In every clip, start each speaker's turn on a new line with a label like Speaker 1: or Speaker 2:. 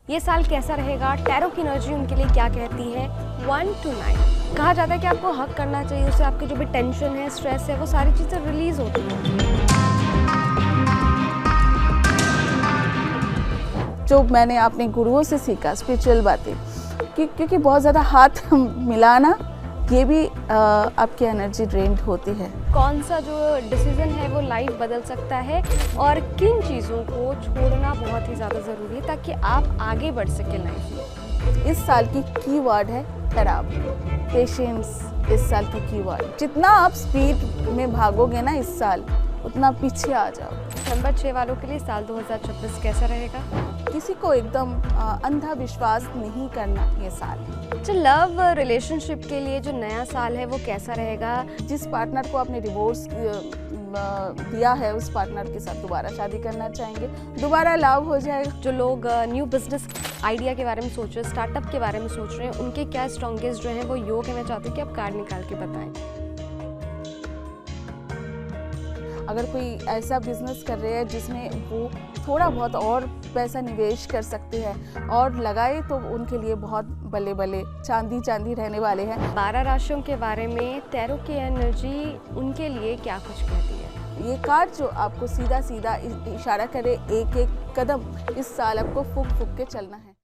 Speaker 1: ये साल कैसा रहेगा, टैरो की एनर्जी उनके लिए क्या कहती है 1 to 9। कहा जाता है कि आपको हक करना चाहिए, उससे आपके जो भी टेंशन है, स्ट्रेस है, वो सारी चीज़ें रिलीज होती हैं।
Speaker 2: जो मैंने अपने गुरुओं से सीखा स्पिरिचुअल बातें, क्योंकि बहुत ज़्यादा हाथ मिलाना ये भी आपकी एनर्जी ड्रेन्ड होती है।
Speaker 1: कौन सा जो डिसीजन है वो लाइफ बदल सकता है और किन चीज़ों को छोड़ना बहुत ही ज़्यादा ज़रूरी है ताकि आप आगे बढ़ सकें लाइफ में।
Speaker 2: इस साल की कीवर्ड है खराब, पेशेंस। इस साल की कीवर्ड, जितना आप स्पीड में भागोगे ना इस साल, उतना पीछे आ जाओ।
Speaker 1: नंबर 6 वालों के लिए साल 2026 कैसा रहेगा?
Speaker 2: किसी को एकदम अंधा विश्वास नहीं करना ये साल।
Speaker 1: जो लव रिलेशनशिप के लिए जो नया साल है वो कैसा रहेगा?
Speaker 2: जिस पार्टनर को आपने डिवोर्स दिया है, उस पार्टनर के साथ दोबारा शादी करना चाहेंगे, दोबारा लव हो जाएगा।
Speaker 1: जो लोग न्यू बिजनेस आइडिया के बारे में सोच रहे हैं, स्टार्टअप के बारे में सोच रहे हैं, उनके क्या स्ट्रॉन्गेस्ट जो हैं वो योग है। मैं चाहती हूँ कि आप कार्ड निकाल के बताएं।
Speaker 2: अगर कोई ऐसा बिजनेस कर रहे हैं जिसमें वो थोड़ा बहुत और पैसा निवेश कर सकते हैं और लगाए, तो उनके लिए बहुत बल्ले बल्ले चांदी चांदी रहने वाले हैं।
Speaker 1: 12 राशियों के बारे में टैरो की एनर्जी उनके लिए क्या कुछ कहती है?
Speaker 2: ये कार्ड जो आपको सीधा सीधा इशारा करे, एक एक कदम इस साल आपको फूक फूक के चलना है।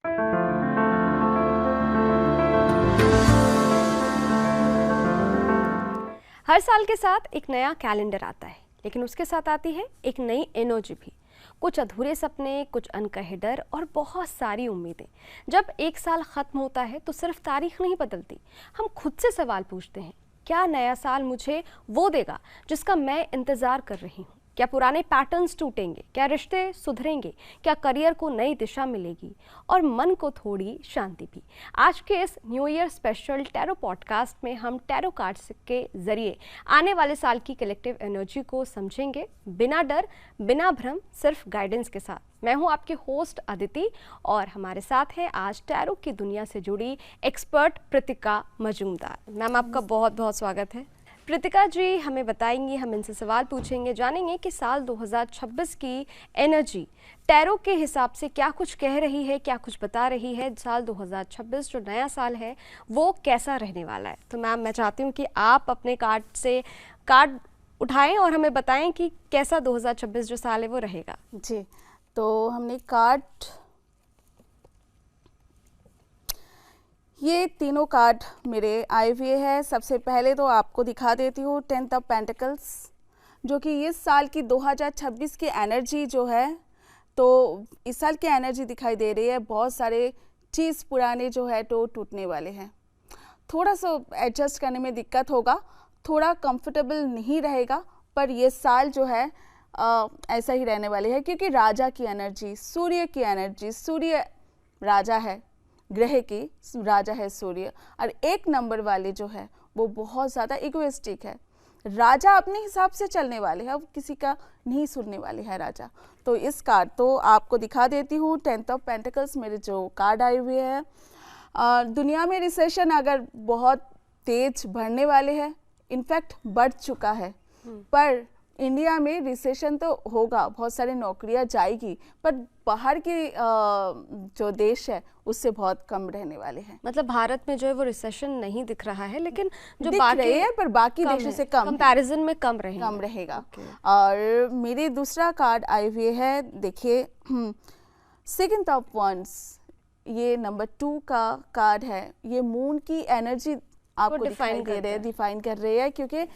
Speaker 1: हर साल के साथ एक नया कैलेंडर आता है, लेकिन उसके साथ आती है एक नई एनर्जी भी। कुछ अधूरे सपने, कुछ अनकहे डर और बहुत सारी उम्मीदें। जब एक साल खत्म होता है तो सिर्फ तारीख नहीं बदलती, हम खुद से सवाल पूछते हैं, क्या नया साल मुझे वो देगा जिसका मैं इंतज़ार कर रही हूँ? क्या पुराने पैटर्न्स टूटेंगे? क्या रिश्ते सुधरेंगे? क्या करियर को नई दिशा मिलेगी और मन को थोड़ी शांति भी? आज के इस new year special tarot podcast में हम टैरो कार्ड्स के जरिए आने वाले साल की कलेक्टिव एनर्जी को समझेंगे, बिना डर, बिना भ्रम, सिर्फ गाइडेंस के साथ। मैं हूं आपके होस्ट अदिति और हमारे साथ हैं आज टैरो की दुनिया से जुड़ी एक्सपर्ट प्रीतिका मजूमदार। मैम, आपका बहुत बहुत स्वागत है। प्रीतिका जी हमें बताएंगी, हम इनसे सवाल पूछेंगे, जानेंगे कि साल 2026 की एनर्जी टैरो के हिसाब से क्या कुछ कह रही है, क्या कुछ बता रही है। साल 2026 जो नया साल है वो कैसा रहने वाला है। तो मैम, मैं चाहती हूँ कि आप अपने कार्ड से कार्ड उठाएं और हमें बताएं कि कैसा 2026 जो साल है वो रहेगा।
Speaker 2: जी, तो हमने कार्ड, ये तीनों कार्ड मेरे आए हुए हैं। सबसे पहले तो आपको दिखा देती हूँ 10th ऑफ पेंटिकल्स, जो कि इस साल की 2026 की एनर्जी जो है, तो इस साल की एनर्जी दिखाई दे रही है। बहुत सारे चीज़ पुराने जो है तो टूटने वाले हैं, थोड़ा सा एडजस्ट करने में दिक्कत होगा, थोड़ा कंफर्टेबल नहीं रहेगा, पर ये साल जो है ऐसा ही रहने वाले है, क्योंकि राजा की एनर्जी, सूर्य की एनर्जी, सूर्य राजा है, ग्रह की राजा है सूर्य, और एक नंबर वाले जो है वो बहुत ज़्यादा इगोइस्टिक है। राजा अपने हिसाब से चलने वाले हैं, अब किसी का नहीं सुनने वाले हैं राजा। तो इस कार्ड तो आपको दिखा देती हूँ 10th ऑफ पेंटिकल्स मेरे जो कार्ड आए हुए हैं। दुनिया में रिसेशन अगर बहुत तेज बढ़ने वाले हैं, इनफैक्ट बढ़ चुका है, पर इंडिया में रिसेशन तो होगा, बहुत सारी नौकरियां जाएगी, पर बाहर के जो देश है उससे बहुत कम रहने वाले हैं।
Speaker 1: मतलब भारत में जो है वो रिसेशन नहीं दिख रहा है, लेकिन जो
Speaker 2: दिख रहे हैं पर बाकी देशों से कम,
Speaker 1: कंपैरिजन में कम रहेगा।
Speaker 2: और मेरे दूसरा कार्ड आए हुए है, देखिए 2 ऑफ वंड्स, ये नंबर 2 का कार्ड है। ये मून की एनर्जी आपको डिफाइन कर रहे हैं, क्योंकि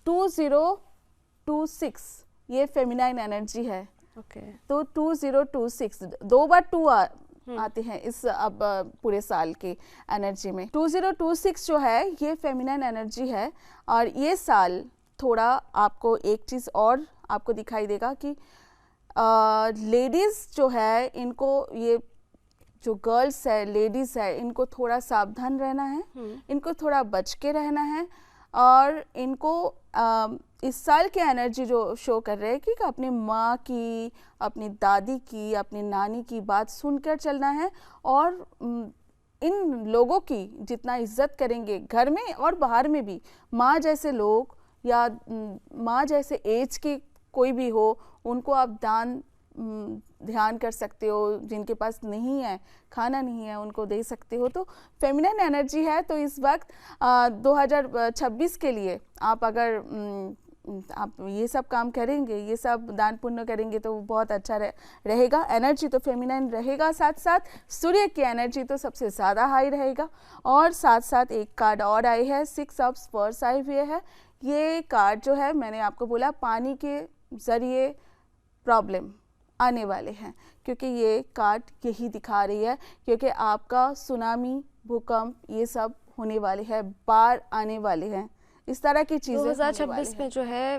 Speaker 2: 2026 ये फेमिनाइन एनर्जी है। तो 2026 2 बार 2 आते हैं इस अब पूरे साल के एनर्जी में। 2026 जो है ये फेमिनाइन एनर्जी है, और ये साल थोड़ा आपको एक चीज़ और आपको दिखाई देगा कि लेडीज़ जो है, इनको, ये जो गर्ल्स है, लेडीज़ है, इनको थोड़ा सावधान रहना है, इनको थोड़ा बच के रहना है, और इनको इस साल की एनर्जी जो शो कर रहे हैं कि अपनी माँ की, अपनी दादी की, अपनी नानी की बात सुनकर चलना है, और इन लोगों की जितना इज्जत करेंगे घर में और बाहर में भी, माँ जैसे लोग या माँ जैसे एज की कोई भी हो, उनको आप दान ध्यान कर सकते हो, जिनके पास नहीं है, खाना नहीं है, उनको दे सकते हो। तो फेमिनिन एनर्जी है। तो इस वक्त 2026 के लिए आप अगर आप ये सब काम करेंगे, ये सब दान पुण्य करेंगे तो बहुत अच्छा रहेगा। एनर्जी तो फेमिनिन रहेगा, साथ साथ सूर्य की एनर्जी तो सबसे ज़्यादा हाई रहेगा। और साथ साथ एक कार्ड और आई है, 6 ऑफ स्वर्ड्स आई हुई है। ये कार्ड जो है, मैंने आपको बोला पानी के ज़रिए प्रॉब्लम आने वाले हैं, क्योंकि ये कार्ड यही दिखा रही है, क्योंकि आपका सुनामी, भूकंप ये सब होने वाले हैं, बाढ़ आने वाले हैं, इस तरह की चीजें
Speaker 1: 2026 में जो है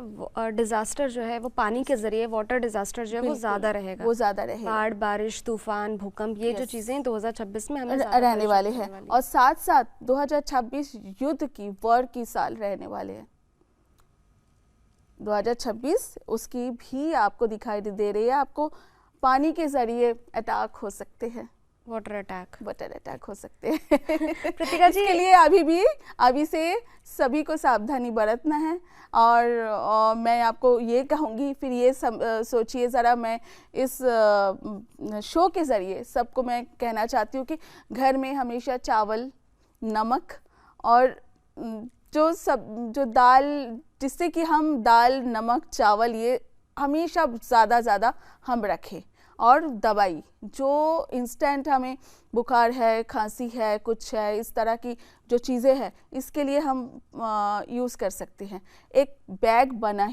Speaker 1: डिजास्टर जो है वो पानी के जरिए, वाटर डिजास्टर जो है वो ज्यादा रहेगा,
Speaker 2: वो ज्यादा रहेगा।
Speaker 1: बाढ़, बारिश, तूफान, भूकंप, ये जो चीजें 2026 में हमें
Speaker 2: रहने वाले हैं। और साथ साथ 2026 युद्ध की, वॉर की साल रहने वाले हैं। 2026 उसकी भी आपको दिखाई दे रही है। आपको पानी के जरिए अटैक हो सकते हैं, वाटर अटैक हो सकते हैं।
Speaker 1: प्रतिका जी,
Speaker 2: इसके लिए अभी से सभी को सावधानी बरतना है। और मैं आपको ये कहूँगी, फिर ये सोचिए ज़रा, मैं इस शो के ज़रिए सबको मैं कहना चाहती हूँ कि घर में हमेशा चावल, नमक और जो दाल, जिससे कि हम दाल, नमक, चावल ये हमेशा ज़्यादा हम रखें। और दवाई जो इंस्टेंट हमें बुखार है, खांसी है, कुछ है, इस तरह की जो चीज़ें हैं, इसके लिए हम यूज़ कर सकते हैं। एक बैग बना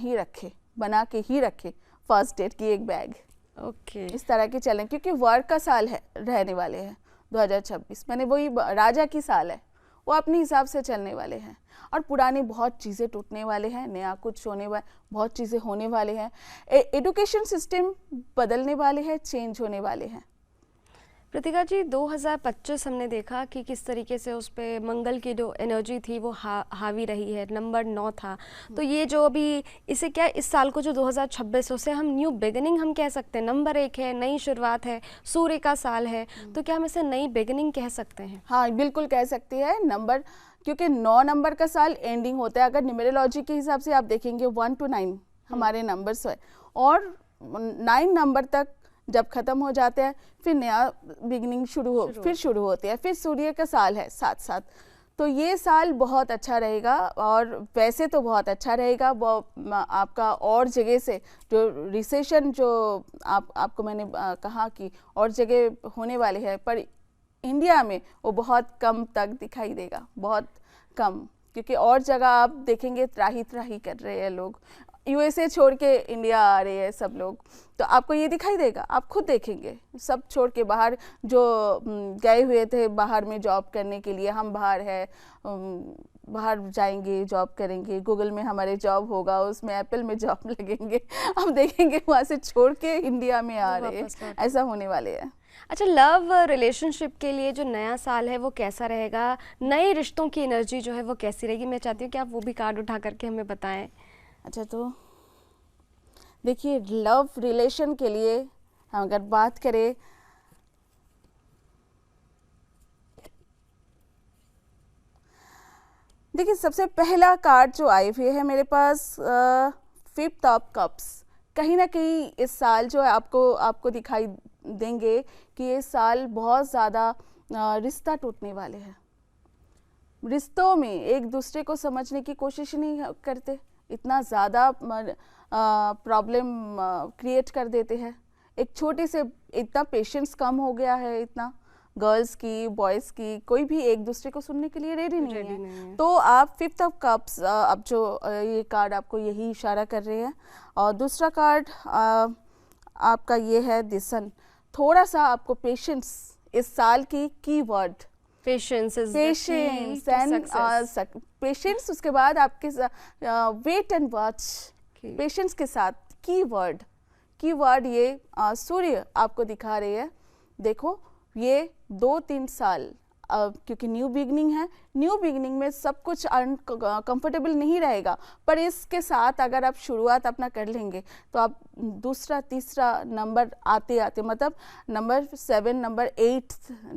Speaker 2: के ही रखें, फर्स्ट एड की एक बैग।
Speaker 1: ओके,
Speaker 2: इस तरह के चलें, क्योंकि वर्क का साल है, रहने वाले हैं 2026। मैंने वही राजा की साल है, वो अपने हिसाब से चलने वाले हैं। और पुरानी बहुत चीज़ें टूटने वाले हैं, नया कुछ होने वाला, बहुत चीज़ें होने वाले हैं। एजुकेशन सिस्टम बदलने वाले हैं, चेंज होने वाले हैं।
Speaker 1: प्रतिका जी, 2025 हमने देखा कि किस तरीके से उस पर मंगल की जो एनर्जी थी वो हावी रही है, नंबर 9 था। तो ये जो अभी इसे क्या, इस साल को जो 2026 उसे हम न्यू बिगिनिंग हम कह सकते हैं, नंबर 1 है, नई शुरुआत है, सूर्य का साल है, तो क्या हम इसे नई बिगिनिंग कह सकते हैं?
Speaker 2: हाँ, बिल्कुल कह सकते हैं। नंबर, क्योंकि 9 नंबर का साल एंडिंग होता है। अगर न्यूमेरोलॉजी के हिसाब से आप देखेंगे 1 to 9 हमारे नंबर्स है, और 9 नंबर तक जब ख़त्म हो जाते हैं फिर नया बिगिनिंग शुरू होती है। फिर सूर्य का साल है साथ साथ। तो ये साल बहुत अच्छा रहेगा, और वैसे तो बहुत अच्छा रहेगा। वो आपका और जगह से जो रिसेशन जो आपको मैंने कहा कि और जगह होने वाले हैं, पर इंडिया में वो बहुत कम तक दिखाई देगा, बहुत कम, क्योंकि और जगह आप देखेंगे त्राही कर रहे हैं लोग, यूएसए छोड़ के इंडिया आ रहे हैं सब लोग, तो आपको ये दिखाई देगा। आप खुद देखेंगे, सब छोड़ के बाहर जो गए हुए थे बाहर में जॉब करने के लिए, हम बाहर जाएंगे, जॉब करेंगे, गूगल में हमारे जॉब होगा, उसमें एप्पल में जॉब लगेंगे, हम देखेंगे वहाँ से छोड़ के इंडिया में आ रहे हैं, ऐसा होने वाले हैं।
Speaker 1: अच्छा, लव रिलेशनशिप के लिए जो नया साल है वो कैसा रहेगा? नए रिश्तों की एनर्जी जो है वो कैसी रहेगी? मैं चाहती हूँ कि आप वो भी कार्ड उठा करके हमें बताएं।
Speaker 2: अच्छा, तो देखिए, लव रिलेशन के लिए हम अगर बात करें, देखिए सबसे पहला कार्ड जो आई हुई है मेरे पास, 5th ऑफ कप्स। कहीं ना कहीं इस साल जो है आपको दिखाई देंगे कि ये साल बहुत ज़्यादा रिश्ता टूटने वाले हैं। रिश्तों में एक दूसरे को समझने की कोशिश नहीं करते, इतना ज़्यादा प्रॉब्लम क्रिएट कर देते हैं। एक छोटे से इतना पेशेंस कम हो गया है, इतना गर्ल्स की, बॉयज़ की, कोई भी एक दूसरे को सुनने के लिए रेडी नहीं है। तो आप 5th ऑफ कप्स, अब जो ये कार्ड आपको यही इशारा कर रहे हैं। और दूसरा कार्ड आपका ये है द सन। थोड़ा सा आपको पेशेंस, इस साल की कीवर्ड पेशेंस एंड पेशेंस। उसके बाद आपके वेट एंड वॉच, पेशेंस के साथ कीवर्ड ये सूर्य आपको दिखा रही है। देखो, ये 2-3 साल क्योंकि न्यू बिगनिंग है, न्यू बिगनिंग में सब कुछ कंफर्टेबल नहीं रहेगा, पर इसके साथ अगर आप शुरुआत अपना कर लेंगे तो आप दूसरा तीसरा नंबर आते आते, मतलब नंबर 7 नंबर 8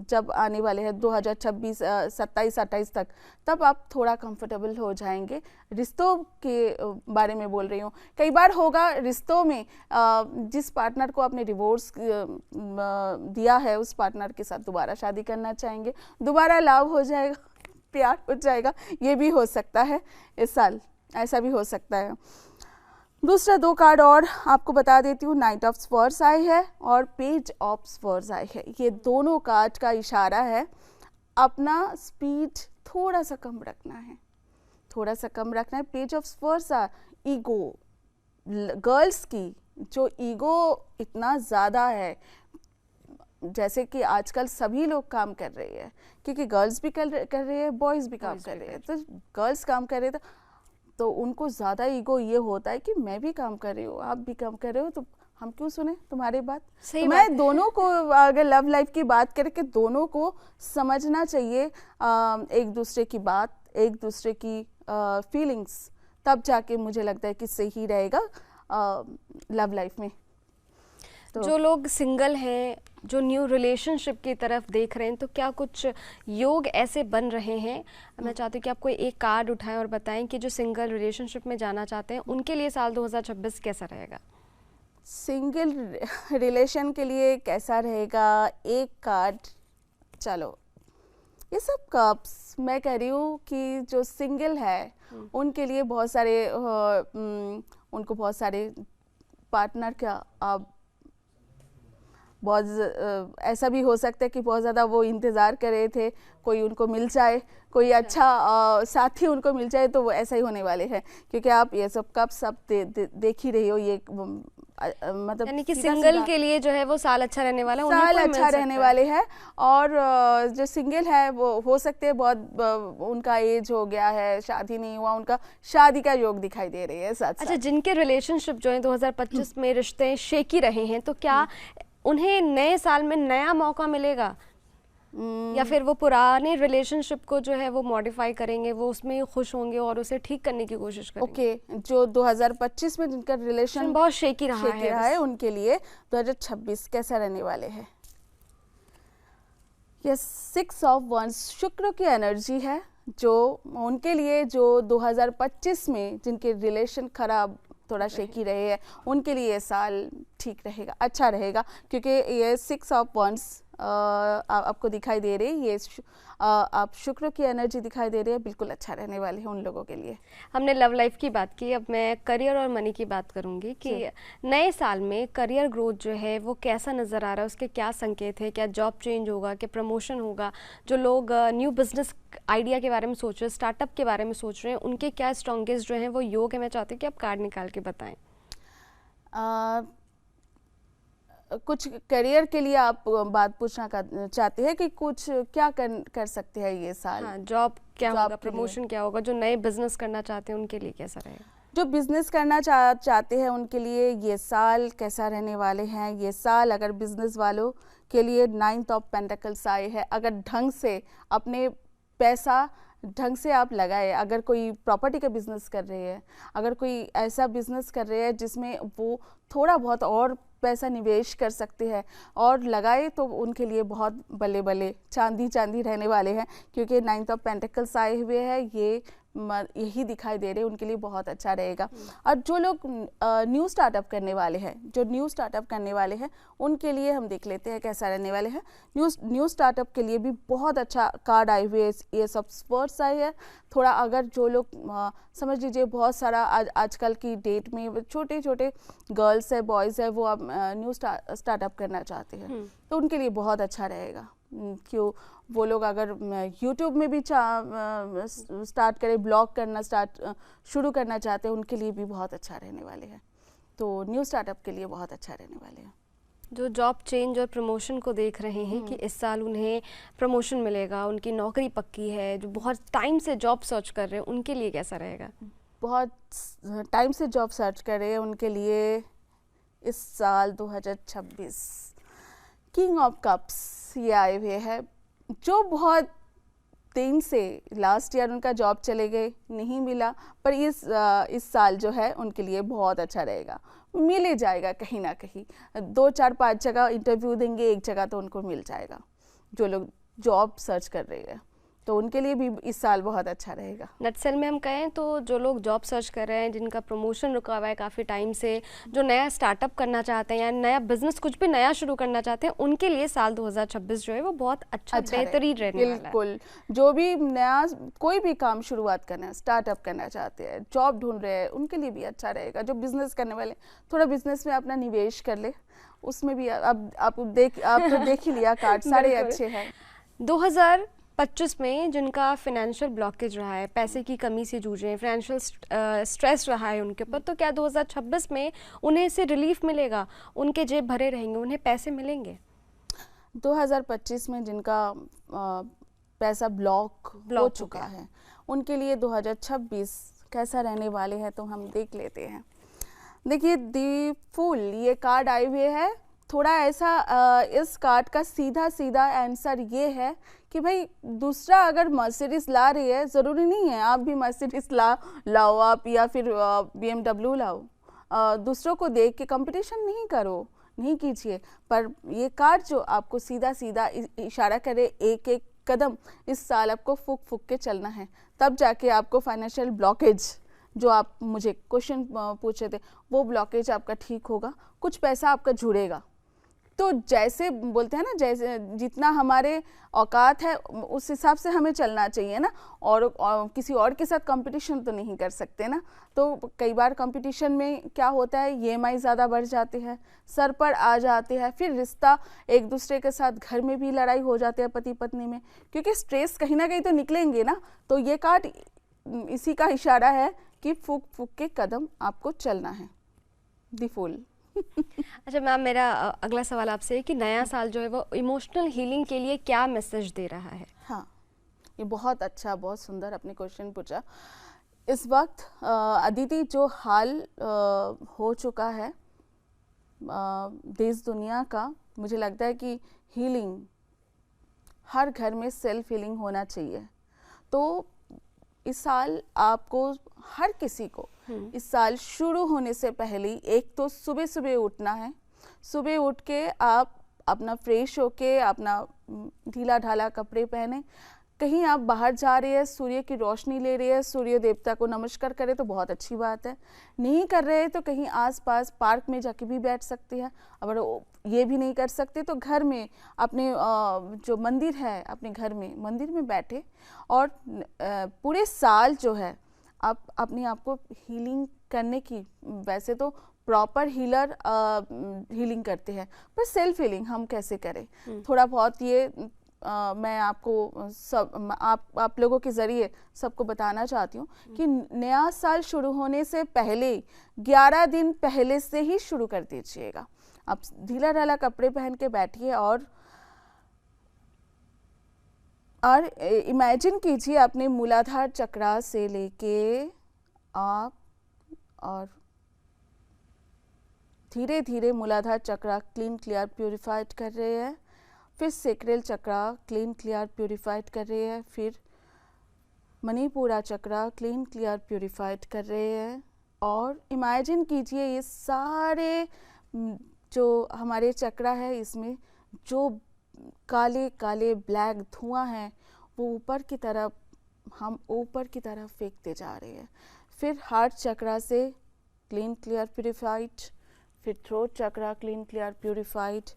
Speaker 2: जब आने वाले हैं 2026 27 28 तक, तब आप थोड़ा कंफर्टेबल हो जाएंगे। रिश्तों के बारे में बोल रही हूँ, कई बार होगा रिश्तों में जिस पार्टनर को आपने डिवोर्स दिया है उस पार्टनर के साथ दोबारा शादी करना चाहेंगे, दोबारा लव हो जाएगा, प्यार हो जाएगा, ये भी हो सकता है इस साल, ऐसा भी हो सकता है। दूसरा 2 कार्ड और आपको बता देती हूँ, नाइट ऑफ स्वर्ड्स आई है और पेज ऑफ स्वर्ड्स आई है। ये दोनों कार्ड का इशारा है अपना स्पीड थोड़ा सा कम रखना है, थोड़ा सा कम रखना है। Page of swords ego, girls की जो ईगो इतना ज़्यादा है, जैसे कि आजकल सभी लोग काम कर रहे हैं, क्योंकि गर्ल्स भी कर रहे हैं, बॉयज़ भी काम कर रहे हैं, तो गर्ल्स काम कर रहे थे तो उनको ज़्यादा ईगो ये होता है कि मैं भी काम कर रही हूँ, आप भी काम कर रहे हो, तो हम क्यों सुने तुम्हारी बात।
Speaker 1: सही
Speaker 2: तो मैं दोनों को, अगर लव लाइफ की बात करें, कि दोनों को समझना चाहिए एक दूसरे की बात, एक दूसरे की फीलिंग्स, तब जाके मुझे लगता है कि सही रहेगा लव लाइफ में। तो
Speaker 1: जो लोग सिंगल हैं, जो न्यू रिलेशनशिप की तरफ देख रहे हैं, तो क्या कुछ योग ऐसे बन रहे हैं? मैं चाहती हूँ कि आप कोई एक कार्ड उठाएं और बताएं कि जो सिंगल रिलेशनशिप में जाना चाहते हैं उनके लिए साल 2026 कैसा रहेगा।
Speaker 2: सिंगल रिलेशन के लिए कैसा रहेगा, एक कार्ड, चलो ये सब कप्स, मैं कह रही हूँ कि जो सिंगल है उनके लिए बहुत सारे उनको बहुत सारे पार्टनर का बहुत ऐसा भी हो सकता है कि बहुत ज़्यादा वो इंतज़ार कर रहे थे कोई उनको मिल जाए, कोई अच्छा साथी उनको मिल जाए, तो वो ऐसा ही होने वाले हैं, क्योंकि आप ये सब कब सब देख ही रही हो। ये मतलब
Speaker 1: यानी कि सिंगल के लिए जो है वो साल अच्छा रहने वाला है,
Speaker 2: साल अच्छा रहने वाले हैं। और जो सिंगल है वो हो सकते हैं बहुत उनका एज हो गया है, शादी नहीं हुआ, उनका शादी का योग दिखाई दे रही है साथ।
Speaker 1: अच्छा, जिनके रिलेशनशिप जो है 2025 में रिश्ते शेकी रहे हैं, तो क्या उन्हें नए साल में नया मौका मिलेगा, या फिर वो पुराने रिलेशनशिप को जो है वो मॉडिफाई करेंगे, वो उसमें खुश होंगे और उसे ठीक करने की कोशिश करेंगे?
Speaker 2: ओके, जो 2025 में जिनका रिलेशन
Speaker 1: बहुत शेकी रहा है
Speaker 2: उनके लिए 2026 कैसा रहने वाले हैं। ये 6 ऑफ वंस शुक्र की एनर्जी है, जो उनके लिए जो 2025 में जिनके रिलेशन खराब थोड़ा शेकी रहे हैं उनके लिए ये साल ठीक रहेगा, अच्छा रहेगा, क्योंकि ये 6 ऑफ वंस आपको दिखाई दे रही है, ये आप शुक्र की एनर्जी दिखाई दे रही है, बिल्कुल अच्छा रहने वाले हैं उन लोगों के लिए।
Speaker 1: हमने लव लाइफ की बात की, अब मैं करियर और मनी की बात करूंगी कि नए साल में करियर ग्रोथ जो है वो कैसा नज़र आ रहा है, उसके क्या संकेत है? क्या जॉब चेंज होगा, क्या प्रमोशन होगा? जो लोग न्यू बिजनेस आइडिया के बारे में सोच रहे हैं, स्टार्टअप के बारे में सोच रहे हैं, उनके क्या स्ट्रॉन्गेस्ट जो हैं वो योग है? मैं चाहती हूँ कि आप कार्ड निकाल के बताएं। कुछ करियर के लिए आप बात पूछना चाहते हैं कि कुछ क्या कर सकते हैं ये साल? हाँ, जॉब क्या होगा, प्रमोशन क्या होगा? जो नए बिजनेस करना चाहते हैं उनके लिए कैसा रहेगा?
Speaker 2: जो बिजनेस करना चाहते हैं उनके लिए ये साल कैसा रहने वाले हैं? ये साल अगर बिजनेस वालों के लिए 9 ऑफ पेंटिकल्स आए हैं, अगर ढंग से अपने पैसा ढंग से आप लगाए, अगर कोई प्रॉपर्टी का बिजनेस कर रहे हैं, अगर कोई ऐसा बिजनेस कर रहे हैं जिसमें वो थोड़ा बहुत और पैसा निवेश कर सकते हैं और लगाए, तो उनके लिए बहुत बल्ले बल्ले चांदी चांदी रहने वाले हैं, क्योंकि 9 ऑफ पेंटिकल्स आए हुए हैं, ये यही दिखाई दे रहे हैं, उनके लिए बहुत अच्छा रहेगा। और जो लोग न्यू स्टार्टअप करने वाले हैं, जो न्यू स्टार्टअप करने वाले हैं उनके लिए हम देख लेते हैं कैसा रहने वाले हैं। न्यू स्टार्टअप के लिए भी बहुत अच्छा कार्ड आए हुए, ये सब स्पर्ट्स आए हैं। थोड़ा अगर जो लोग समझ लीजिए बहुत सारा आजकल की डेट में छोटे छोटे गर्ल्स है, बॉयज़ है, वो अब न्यू स्टार्टअप करना चाहते हैं, तो उनके लिए बहुत अच्छा रहेगा। क्यों, वो लोग अगर यूट्यूब में भी स्टार्ट करें, ब्लॉग करना शुरू करना चाहते हैं, उनके लिए भी बहुत अच्छा रहने वाले हैं। तो न्यू स्टार्टअप के लिए बहुत अच्छा रहने वाले हैं।
Speaker 1: जो जॉब चेंज और प्रमोशन को देख रहे हैं कि इस साल उन्हें प्रमोशन मिलेगा, उनकी नौकरी पक्की है, जो बहुत टाइम से जॉब सर्च कर रहे हैं उनके लिए कैसा रहेगा? बहुत
Speaker 2: टाइम से जॉब सर्च कर रहे हैं उनके लिए इस साल 2026 किंग ऑफ कप्स ये आए हुए हैं, जो बहुत दिन से लास्ट ईयर उनका जॉब चले गए, नहीं मिला, पर इस साल जो है उनके लिए बहुत अच्छा रहेगा, मिल ही जाएगा कहीं ना कहीं। 2 4 5 जगह इंटरव्यू देंगे, एक जगह तो उनको मिल जाएगा। जो लोग जॉब सर्च कर रहे हैं तो उनके लिए भी इस साल बहुत अच्छा रहेगा।
Speaker 1: नटसेल में हम कहें तो जो लोग जॉब सर्च कर रहे हैं, जिनका प्रमोशन रुका हुआ है काफ़ी टाइम से, जो नया स्टार्टअप करना चाहते हैं या नया बिजनेस कुछ भी नया शुरू करना चाहते हैं, उनके लिए साल 2026 जो है वो बहुत अच्छा बेहतरीन रहने वाला है।
Speaker 2: बिल्कुल, जो भी नया कोई भी काम शुरुआत करना है, स्टार्टअप करना चाहते हैं, जॉब ढूंढ रहे हैं, उनके लिए भी अच्छा रहेगा। जो बिजनेस करने वाले थोड़ा बिजनेस में अपना निवेश कर ले, उसमें भी अब आप तो देख ही लिया कार्ड सारे अच्छे हैं।
Speaker 1: 2025 में जिनका फाइनेंशियल ब्लॉकेज रहा है, पैसे की कमी से जूझ रहे हैं, फाइनेंशियल स्ट्रेस रहा है उनके ऊपर, तो क्या 2026 में उन्हें इससे रिलीफ मिलेगा? उनके जेब भरे रहेंगे, उन्हें पैसे मिलेंगे?
Speaker 2: 2025 में जिनका पैसा ब्लॉक हो चुका है, उनके लिए 2026 कैसा रहने वाले हैं तो हम देख लेते हैं। देखिए, दी फूल ये कार्ड आए हुए है। थोड़ा ऐसा इस कार्ड का सीधा आंसर ये है कि भाई दूसरा अगर मर्सिडीज ला रही है, ज़रूरी नहीं है आप भी मर्सिडीज लाओ आप, या फिर BMW लाओ। दूसरों को देख के कंपटीशन नहीं कीजिए। पर ये कार्ड जो आपको सीधा इशारा करे, एक एक कदम इस साल आपको फूक के चलना है, तब जाके आपको फाइनेंशियल ब्लॉकेज जो आप मुझे क्वेश्चन पूछे थे, वो ब्लॉकेज आपका ठीक होगा, कुछ पैसा आपका जुड़ेगा। तो जैसे बोलते हैं ना, जैसे जितना हमारे औकात है उस हिसाब से हमें चलना चाहिए ना, और किसी और के साथ कंपटीशन तो नहीं कर सकते ना। तो कई बार कंपटीशन में क्या होता है, EMI ज़्यादा बढ़ जाते हैं, सर पर आ जाते हैं, फिर रिश्ता एक दूसरे के साथ घर में भी लड़ाई हो जाती है पति पत्नी में, क्योंकि स्ट्रेस कहीं ना कहीं तो निकलेंगे ना। तो ये कार्ड इसी का इशारा है कि फूक के कदम आपको चलना है। दी फूल।
Speaker 1: अच्छा मैम, मेरा अगला सवाल आपसे है कि नया साल जो है वो इमोशनल हीलिंग के लिए क्या मैसेज दे रहा है?
Speaker 2: हाँ, ये बहुत अच्छा, बहुत सुंदर आपने क्वेश्चन पूछा। इस वक्त अदिति जो हाल हो चुका है देश दुनिया का, मुझे लगता है कि हीलिंग हर घर में सेल्फ हीलिंग होना चाहिए। तो इस साल आपको, हर किसी को इस साल शुरू होने से पहले एक तो सुबह उठना है। सुबह उठ के आप अपना फ्रेश होके, अपना ढीला ढाला कपड़े पहने, कहीं आप बाहर जा रहे हैं, सूर्य की रोशनी ले रहे हैं, सूर्य देवता को नमस्कार करें तो बहुत अच्छी बात है। नहीं कर रहे तो कहीं आसपास पार्क में जाके भी बैठ सकते हैं। अगर ये भी नहीं कर सकते तो घर में अपने जो मंदिर है, अपने घर में मंदिर में बैठे, और पूरे साल जो है आप अपने आप को हीलिंग करने की, वैसे तो प्रॉपर हीलर हीलिंग करते हैं, पर सेल्फ हीलिंग हम कैसे करें, थोड़ा बहुत ये मैं आपको आप लोगों के ज़रिए सबको बताना चाहती हूँ कि नया साल शुरू होने से पहले 11 दिन पहले से ही शुरू कर दीजिएगा। आप ढीला ढाला कपड़े पहन के बैठिए और इमेजिन कीजिए अपने मूलाधार चक्र से लेके आप, और धीरे धीरे मूलाधार चक्र क्लीन क्लियर प्यूरिफाइड कर रहे हैं, फिर सेक्रेल चक्र क्लीन क्लियर प्यूरिफाइड कर रहे हैं, फिर मणिपुरा चक्र क्लीन क्लियर प्यूरिफाइड कर रहे हैं। और इमेजिन कीजिए ये सारे जो हमारे चक्र है, इसमें जो काले काले ब्लैक धुआं है वो ऊपर की तरफ, हम ऊपर की तरफ फेंकते जा रहे हैं। फिर हार्ट चक्र से क्लीन क्लियर प्यूरिफाइड, फिर थ्रोट चक्र क्लीन क्लियर प्यूरिफाइड,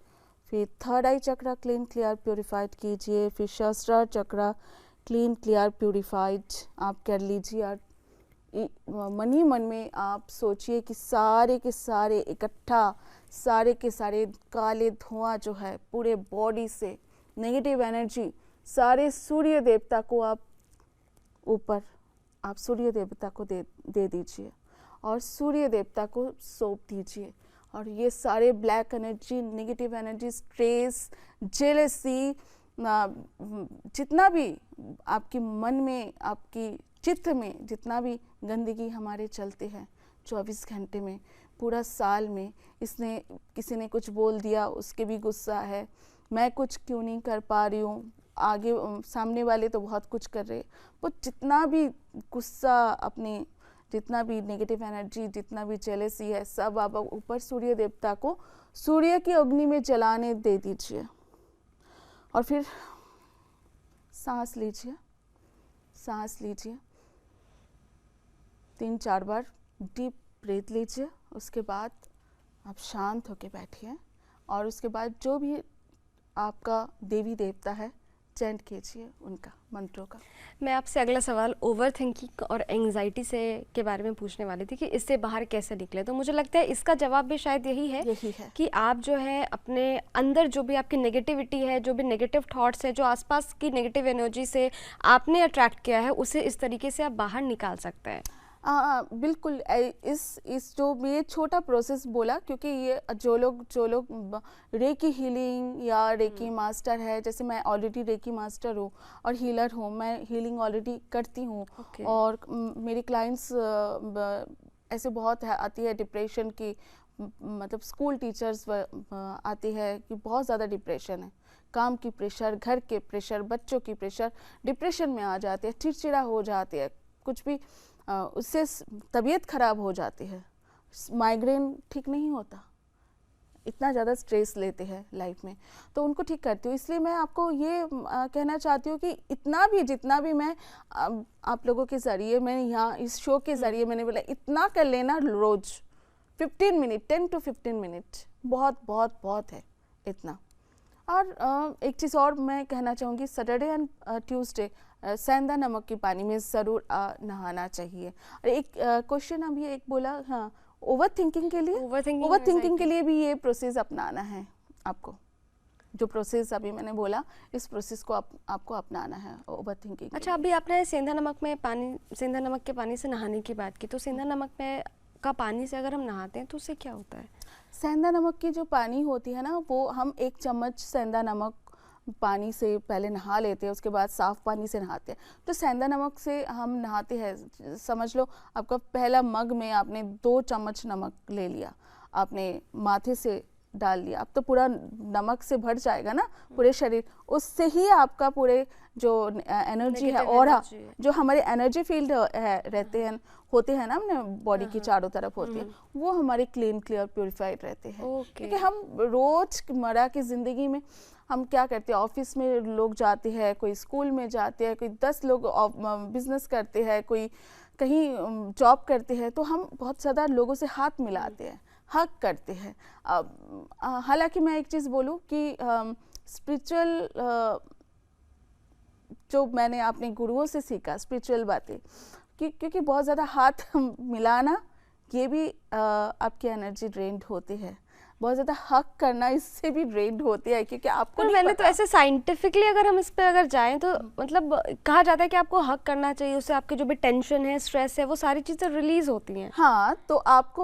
Speaker 2: फिर थर्ड आई चक्र क्लीन क्लियर प्यूरिफाइड कीजिए, फिर सहस्त्रार चक्र क्लीन क्लियर प्यूरिफाइड आप कर लीजिए। और मन ही मन में आप सोचिए कि सारे के सारे इकट्ठा, सारे के सारे काले धुआं जो है पूरे बॉडी से, नेगेटिव एनर्जी सारे सूर्य देवता को आप ऊपर, आप सूर्य देवता को दे दीजिए और सूर्य देवता को सौंप दीजिए। और ये सारे black energy, negative energy, stress, jealousy, जितना भी आपके मन में, आपकी चित्त में जितना भी गंदगी हमारे चलते हैं 24 घंटे में, पूरा साल में, इसने किसी ने कुछ बोल दिया उसके भी गुस्सा है, मैं कुछ क्यों नहीं कर पा रही हूँ, आगे सामने वाले तो बहुत कुछ कर रहे, वो जितना भी गुस्सा, अपने जितना भी नेगेटिव एनर्जी, जितना भी जेलसी है, सब आप ऊपर सूर्य देवता को सूर्य की अग्नि में जलाने दे दीजिए। और फिर सांस लीजिए, सांस लीजिए, 3-4 बार डीप ब्रीथ लीजिए। उसके बाद आप शांत होकर बैठिए और उसके बाद जो भी आपका देवी देवता है चैंट कीजिए उनका मंत्रों का।
Speaker 1: मैं आपसे अगला सवाल ओवर थिंकिंग और एंग्जाइटी से के बारे में पूछने वाली थी कि इससे बाहर कैसे निकले। तो मुझे लगता है इसका जवाब भी शायद यही है कि आप जो है अपने अंदर जो भी आपकी नेगेटिविटी है, जो भी नेगेटिव थॉट्स है, जो आसपास की नेगेटिव एनर्जी से आपने अट्रैक्ट किया है, उसे इस तरीके से आप बाहर निकाल सकते हैं।
Speaker 2: बिल्कुल। इस जो ये छोटा प्रोसेस बोला, क्योंकि ये जो लोग रेकी हीलिंग या रेकी मास्टर है, जैसे मैं ऑलरेडी रेकी मास्टर हूँ और हीलर हूँ, मैं हीलिंग ऑलरेडी करती हूँ। और मेरे क्लाइंट्स ऐसे बहुत आती है डिप्रेशन की, मतलब स्कूल टीचर्स आती है कि बहुत ज़्यादा डिप्रेशन है, काम की प्रेशर, घर के प्रेशर, बच्चों की प्रेशर, डिप्रेशन में आ जाते हैं, चिड़चिड़ा हो जाते हैं, कुछ भी उससे तबीयत खराब हो जाती है, माइग्रेन ठीक नहीं होता, इतना ज़्यादा स्ट्रेस लेते हैं लाइफ में, तो उनको ठीक करती हूँ। इसलिए मैं आपको ये कहना चाहती हूँ कि जितना भी मैं आप लोगों के ज़रिए, मैं यहाँ इस शो के ज़रिए मैंने बोला इतना कर लेना रोज़ 15 मिनट, 10 to 15 मिनट बहुत बहुत बहुत है इतना। और एक चीज़ और मैं कहना चाहूँगी, सैटरडे एंड ट्यूसडे सेंधा नमक के पानी में ज़रूर नहाना चाहिए। और एक क्वेश्चन अभी एक बोला, हाँ, ओवर थिंकिंग के लिए भी ये प्रोसेस अपनाना है आपको। जो प्रोसेस अभी मैंने बोला, इस प्रोसेस को आपको अपनाना है ओवर थिंकिंग।
Speaker 1: अच्छा, अभी आपने सेंधा नमक के पानी से नहाने की बात की, तो सेंधा नमक का पानी से अगर हम नहाते हैं तो उससे क्या होता है?
Speaker 2: सेंधा नमक की जो पानी होती है ना, वो हम 1 चम्मच सेंधा नमक पानी से पहले नहा लेते हैं, उसके बाद साफ़ पानी से नहाते हैं। तो सेंधा नमक से हम नहाते हैं, समझ लो आपका पहला मग में आपने 2 चम्मच नमक ले लिया, आपने माथे से डाल लिया, अब तो पूरा नमक से भर जाएगा ना पूरे शरीर, उससे ही आपका पूरे जो एनर्जी है, ऑरा, जो हमारे एनर्जी फील्ड रहते हैं, होते हैं ना अपने बॉडी की चारों तरफ होते हैं, वो हमारे क्लीन, क्लियर, प्योरीफाइड रहते हैं। क्योंकि हम रोज़मर्रा की ज़िंदगी में हम क्या करते हैं, ऑफिस में लोग जाते हैं, कोई स्कूल में जाते हैं, कोई 10 लोग बिजनेस करते हैं, कोई कहीं जॉब करते हैं, तो हम बहुत ज़्यादा लोगों से हाथ मिलाते हैं, हक करते हैं। हालांकि मैं एक चीज़ बोलूँ कि स्पिरिचुअल जो मैंने अपने गुरुओं से सीखा स्पिरिचुअल बातें, क्योंकि बहुत ज़्यादा हाथ मिलाना ये भी आपकी एनर्जी ड्रेन्ड होती है, बहुत ज़्यादा हक करना इससे भी ड्रेन्ड होती है, क्योंकि आपको
Speaker 1: मैंने तो ऐसे साइंटिफिकली अगर हम इस पे अगर जाएं तो मतलब कहा जाता है कि आपको हक करना चाहिए, उससे आपके जो भी टेंशन है, स्ट्रेस है, वो सारी चीज़ें रिलीज होती हैं।
Speaker 2: हाँ, तो आप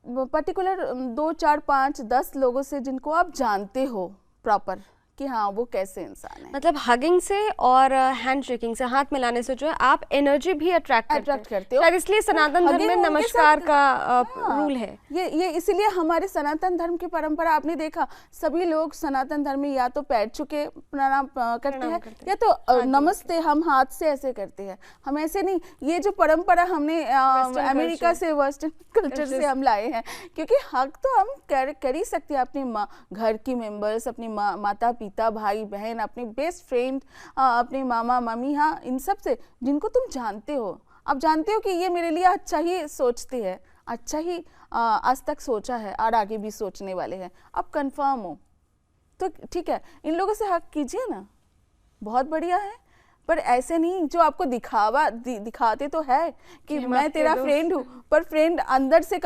Speaker 2: पर्टिकुलर 2, 4, 5, 10 लोगों से जिनको आप जानते हो प्रॉपर कि हाँ वो कैसे इंसान है,
Speaker 1: मतलब हगिंग से और हैंड शेकिंग से, हाथ मिलाने से जो है आप एनर्जी भी अट्रैक्ट करते हो। शायद इसलिए सनातन धर्म में नमस्कार का रूल है। ये
Speaker 2: इसीलिए हमारे सनातन धर्म की परंपरा आपने देखा, सभी लोग सनातन धर्म में या तो पैर छुके प्रणाम करते हैं या तो नमस्ते हम हाथ से ऐसे करते हैं। हम ऐसे नहीं, ये जो परंपरा हमने अमेरिका से, वेस्टर्न कल्चर से हम लाए हैं, क्योंकि हक तो हम कर ही सकते हैं अपने घर की मेंबर्स, अपनी माता पिता, भाई बहन, अपने बेस्ट फ्रेंड, अपने मामा मामी, हाँ इन सब से जिनको तुम जानते हो, आप जानते हो कि ये मेरे लिए अच्छा ही सोचते हैं, अच्छा ही आज तक सोचा है और आगे भी सोचने वाले हैं, आप कंफर्म हो तो ठीक है, इन लोगों से हक कीजिए ना, बहुत बढ़िया है। पर ऐसे नहीं जो आपको दिखाते तो है कि मैं तेरा फ्रेंड हूँ, पर फ्रेंड अंदर से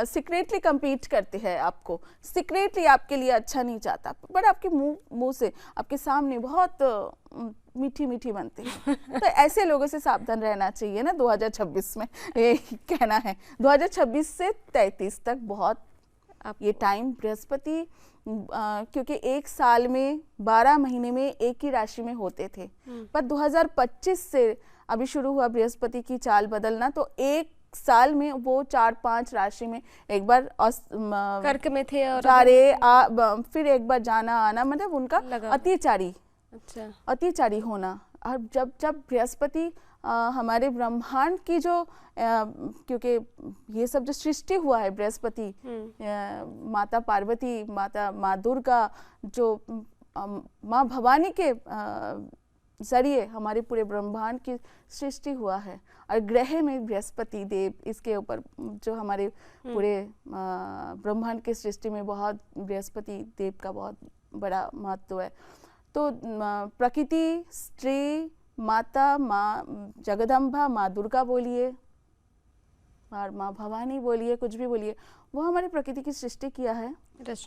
Speaker 2: सीक्रेटली कम्पीट करते हैं, आपको सीक्रेटली आपके लिए अच्छा नहीं चाहता, पर आपके मुंह से आपके सामने बहुत मीठी मीठी बनते हैं। तो ऐसे लोगों से सावधान रहना चाहिए ना 2026 में, ये कहना है 2026 से 33 तक बहुत ये टाइम बृहस्पति, क्योंकि एक साल में 12 महीने में एक ही राशि में होते थे, पर 2025 से अभी शुरू हुआ बृहस्पति की चाल बदलना, तो एक साल में वो 4-5 राशि में एक बार
Speaker 1: कर्क में थे और
Speaker 2: फिर एक बार जाना आना, मतलब उनका अतिचारी
Speaker 1: अच्छा।
Speaker 2: अतिचारी होना। और जब जब बृहस्पति हमारे ब्रह्मांड की जो क्योंकि ये सब जो सृष्टि हुआ है बृहस्पति, माता पार्वती, माँ दुर्गा, जो माँ भवानी के जरिए हमारे पूरे ब्रह्मांड की सृष्टि हुआ है। और ग्रह में बृहस्पति देव, इसके ऊपर जो हमारे पूरे ब्रह्मांड की सृष्टि में बहुत बृहस्पति देव का बहुत बड़ा महत्व है। तो प्रकृति, स्त्री, माता, माँ जगदम्बा, माँ दुर्गा बोलिए और माँ भवानी बोलिए, कुछ भी बोलिए, वो हमारी प्रकृति की सृष्टि किया है।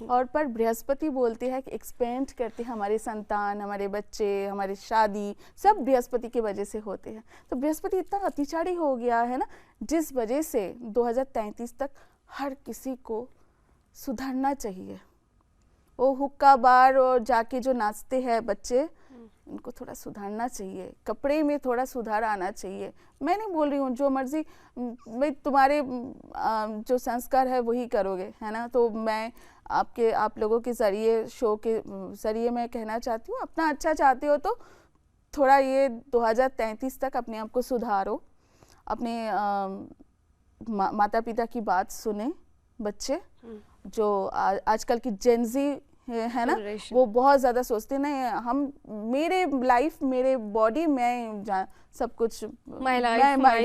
Speaker 2: और पर बृहस्पति बोलते हैं कि एक्सपेंड करते हैं, हमारे संतान, हमारे बच्चे, हमारी शादी सब बृहस्पति की वजह से होते हैं। तो बृहस्पति इतना अतिचारी हो गया है ना, जिस वजह से 2033 तक हर किसी को सुधरना चाहिए। वो हुक्का बार और जाके जो नाचते हैं बच्चे, इनको थोड़ा सुधारना चाहिए, कपड़े में थोड़ा सुधार आना चाहिए। मैं नहीं बोल रही हूँ जो मर्जी भाई तुम्हारे जो संस्कार है वही करोगे, है ना। तो मैं आप लोगों के ज़रिए, शो के ज़रिए मैं कहना चाहती हूँ, अपना अच्छा चाहते हो तो थोड़ा ये 2033 तक अपने आप को सुधारो, अपने माता पिता की बात सुने बच्चे। जो आजकल की जेनजी है ना, वो बहुत ज़्यादा सोचते नहीं, हम मेरे लाइफ, मेरे बॉडी में सब कुछ माय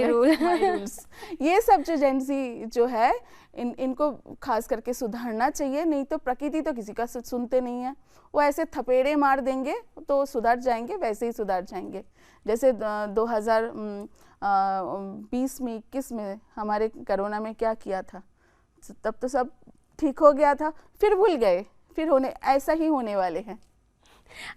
Speaker 2: रूल्स, ये सब जो जेनजी जो है इनको खास करके सुधारना चाहिए। नहीं तो प्रकृति तो किसी का सुनते नहीं है, वो ऐसे थपेड़े मार देंगे तो सुधर जाएंगे, वैसे ही सुधर जाएंगे। जैसे 2020 में 21 में हमारे कोरोना में क्या किया था, तब तो सब ठीक हो गया था, फिर भूल गए, फिर ऐसा ही होने वाले हैं।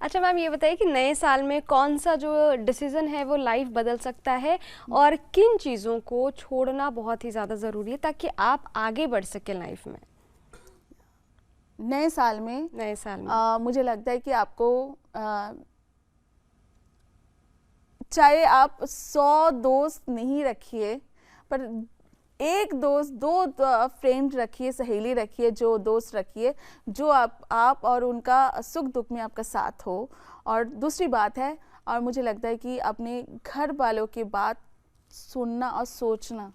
Speaker 1: अच्छा मैम, ये बताइए कि नए साल में कौन सा जो डिसीजन है वो लाइफ बदल सकता है और किन चीज़ों को छोड़ना बहुत ही ज़्यादा ज़रूरी है ताकि आप आगे बढ़ सकें लाइफ में?
Speaker 2: नए साल में मुझे लगता है कि आपको चाहे आप 100 दोस्त नहीं रखिए, पर एक दोस्त, 2 फ्रेंड रखिए, सहेली रखिए, जो दोस्त रखिए जो आप और उनका सुख दुख में आपका साथ हो। और दूसरी बात है, और मुझे लगता है कि अपने घर वालों की बात सुनना और सोचना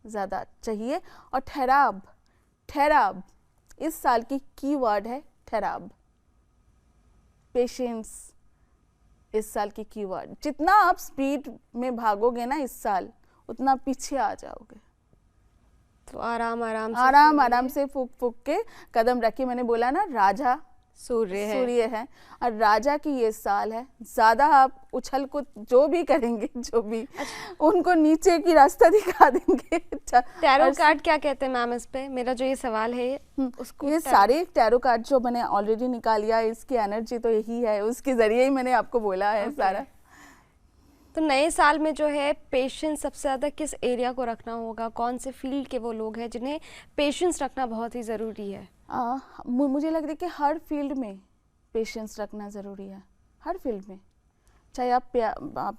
Speaker 2: ज़्यादा चाहिए। और ठहराव इस साल की कीवर्ड है, ठहराव, पेशेंस इस साल की कीवर्ड। जितना आप स्पीड में भागोगे ना इस साल, उतना पीछे आ जाओगे।
Speaker 1: तो आराम
Speaker 2: से फूक के कदम रखिए। मैंने बोला ना, राजा सूर्य है और राजा की ये साल है। ज़्यादा आप उछल कूद जो भी करेंगे, जो भी उनको नीचे की रास्ता दिखा देंगे।
Speaker 1: टैरो कार्ड क्या कहते हैं मैम इस पे? मेरा जो ये सवाल है उसको,
Speaker 2: ये सारे टैरो कार्ड जो मैंने ऑलरेडी निकाल लिया, इसकी एनर्जी तो यही है, उसके ज़रिए ही मैंने आपको बोला है सारा।
Speaker 1: तो नए साल में जो है पेशेंस सबसे ज़्यादा किस एरिया को रखना होगा? कौन से फील्ड के वो लोग हैं जिन्हें पेशेंस रखना बहुत ही ज़रूरी है?
Speaker 2: मुझे लग रहा है कि हर फील्ड में पेशेंस रखना ज़रूरी है, हर फील्ड में। चाहे आप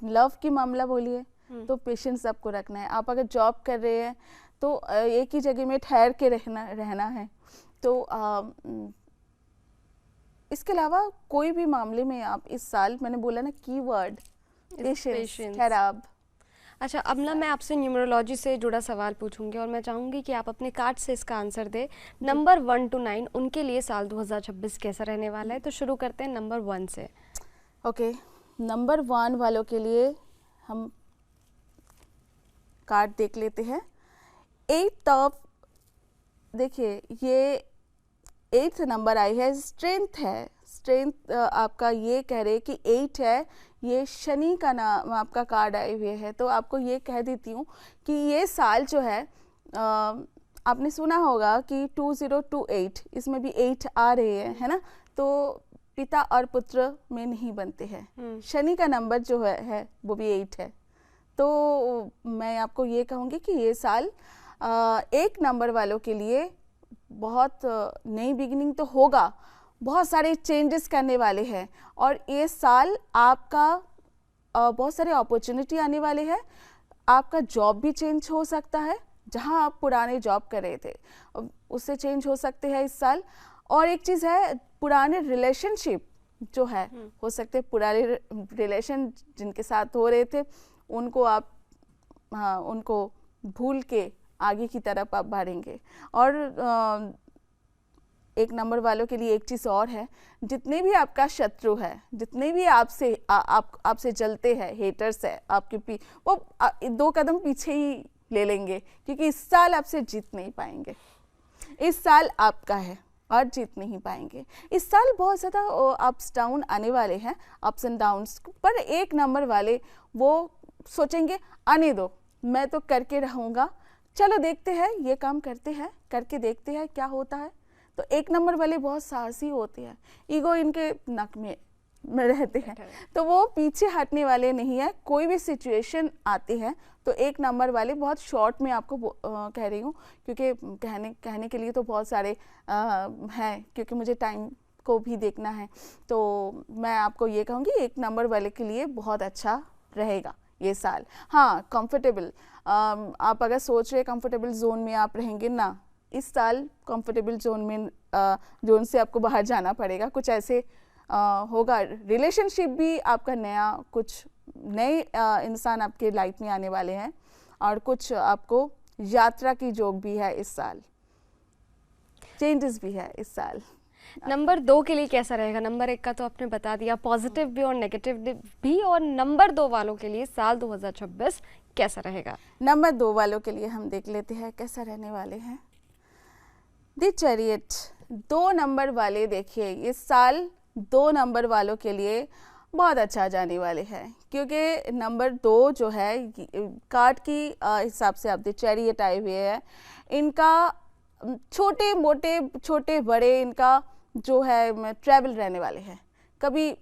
Speaker 2: लव की मामला बोलिए तो पेशेंस आपको रखना है। आप अगर जॉब कर रहे हैं तो एक ही जगह में ठहर के रहना है। तो इसके अलावा कोई भी मामले में आप इस साल, मैंने बोला ना कीवर्ड, पेशेंस, ठहराव।
Speaker 1: अच्छा, अब ना मैं आपसे न्यूमरोलॉजी से जुड़ा सवाल पूछूंगी और मैं चाहूंगी कि आप अपने कार्ड से इसका आंसर दें। नंबर 1 to 9 उनके लिए साल 2026 कैसा रहने वाला है? तो शुरू करते हैं नंबर 1 से।
Speaker 2: ओके, नंबर 1 वालों के लिए हम कार्ड देख लेते हैं। 8 ऑफ, देखिए ये 8th नंबर आई है, स्ट्रेंथ है। स्ट्रेंथ आपका ये कह रहे कि 8 है, ये शनि का नाम आपका कार्ड आए हुए है। तो आपको ये कह देती हूँ कि ये साल जो है, आपने सुना होगा कि 2028, इसमें भी 8 आ रहे हैं, है ना। तो पिता और पुत्र में नहीं बनते हैं। शनि का नंबर जो है वो भी 8 है। तो मैं आपको ये कहूँगी कि ये साल 1 नंबर वालों के लिए बहुत नई बिगिनिंग तो होगा, बहुत सारे चेंजेस करने वाले हैं। और ये साल आपका बहुत सारे अपॉर्चुनिटी आने वाले हैं। आपका जॉब भी चेंज हो सकता है, जहां आप पुराने जॉब कर रहे थे उससे चेंज हो सकते हैं इस साल। और एक चीज़ है, पुराने रिलेशनशिप जो है हो सकते पुराने रिलेशन जिनके साथ हो रहे थे उनको आप उनको भूल के आगे की तरफ आप बढ़ेंगे। और एक नंबर वालों के लिए एक चीज़ और है, जितने भी आपका शत्रु है, जितने भी आपसे जलते हैं, हेटर्स है आपके वो 2 कदम पीछे ही ले लेंगे, क्योंकि इस साल आपसे जीत नहीं पाएंगे। इस साल आपका है और जीत नहीं पाएंगे। इस साल बहुत ज़्यादा अप्स डाउन आने वाले हैं, अप्स एंड डाउन्स, पर एक नंबर वाले वो सोचेंगे आने दो, मैं तो करके रहूँगा, चलो देखते हैं, ये काम करते हैं, करके देखते हैं क्या होता है। तो एक नंबर वाले बहुत साहसी होते हैं, ईगो इनके नक में रहते हैं, तो वो पीछे हटने वाले नहीं है। कोई भी सिचुएशन आती है तो एक नंबर वाले, बहुत शॉर्ट में आपको कह रही हूँ, क्योंकि कहने के लिए तो बहुत सारे हैं, क्योंकि मुझे टाइम को भी देखना है। तो मैं आपको ये कहूँगी एक नंबर वाले के लिए बहुत अच्छा रहेगा ये साल। हाँ, कंफर्टेबल, आप अगर सोच रहे कंफर्टेबल जोन में आप रहेंगे ना, इस साल कंफर्टेबल जोन से आपको बाहर जाना पड़ेगा। कुछ ऐसे होगा, रिलेशनशिप भी आपका नया, कुछ नए इंसान आपके लाइफ में आने वाले हैं, और कुछ आपको यात्रा की जोग भी है इस साल, चेंजेस भी है इस साल।
Speaker 1: नंबर 2 के लिए कैसा रहेगा? नंबर 1 का तो आपने बता दिया, पॉजिटिव भी और नेगेटिव भी, और नंबर 2 वालों के लिए साल 2026 कैसा रहेगा?
Speaker 2: नंबर 2 वालों के लिए हम देख लेते हैं कैसा रहने वाले हैं। द चैरियट, 2 नंबर वाले, देखिए इस साल 2 नंबर वालों के लिए बहुत अच्छा जाने वाले हैं, क्योंकि नंबर 2 जो है कार्ड की हिसाब से आप द चैरियट आए हुए हैं। इनका छोटे मोटे, छोटे बड़े, इनका जो है ट्रैवल रहने वाले हैं। कभी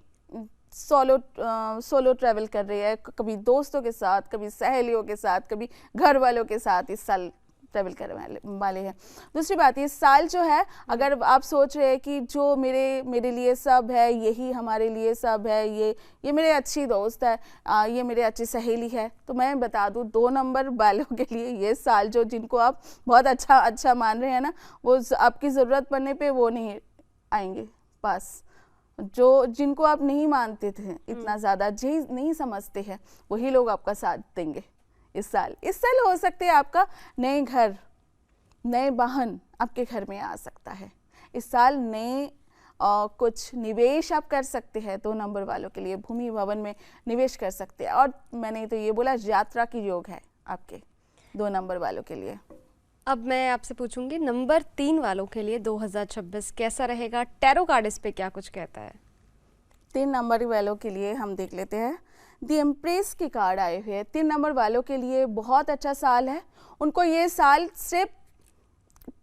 Speaker 2: सोलो ट्रैवल कर रही है, कभी दोस्तों के साथ, कभी सहेलियों के साथ, कभी घर वालों के साथ इस साल ट्रैवल करने वाले हैं। दूसरी बात, इस साल जो है, अगर आप सोच रहे हैं कि जो मेरे लिए सब है, यही हमारे लिए सब है, ये मेरे अच्छी दोस्त है, ये मेरे अच्छी सहेली है, तो मैं बता दूं 2 नंबर वालों के लिए ये साल, जो जिनको आप बहुत अच्छा मान रहे हैं ना, वो आपकी ज़रूरत पड़ने पे वो नहीं आएंगे पास। जो जिनको आप नहीं मानते थे इतना ज़्यादा, जी नहीं समझते हैं, वही लोग आपका साथ देंगे इस साल। इस साल हो सकते हैं आपका नए घर, नए वाहन आपके घर में आ सकता है। इस साल नए कुछ निवेश आप कर सकते हैं 2 नंबर वालों के लिए, भूमि भवन में निवेश कर सकते हैं। और मैंने तो ये बोला, यात्रा की योग है आपके 2 नंबर वालों के लिए।
Speaker 1: अब मैं आपसे पूछूंगी नंबर 3 वालों के लिए 2026 कैसा रहेगा? टैरो कार्ड इस पे क्या कुछ कहता है?
Speaker 2: 3 नंबर वालों के लिए हम देख लेते हैं। द एम्प्रेस के कार्ड आए हुए हैं। 3 नंबर वालों के लिए बहुत अच्छा साल है। उनको ये साल सिर्फ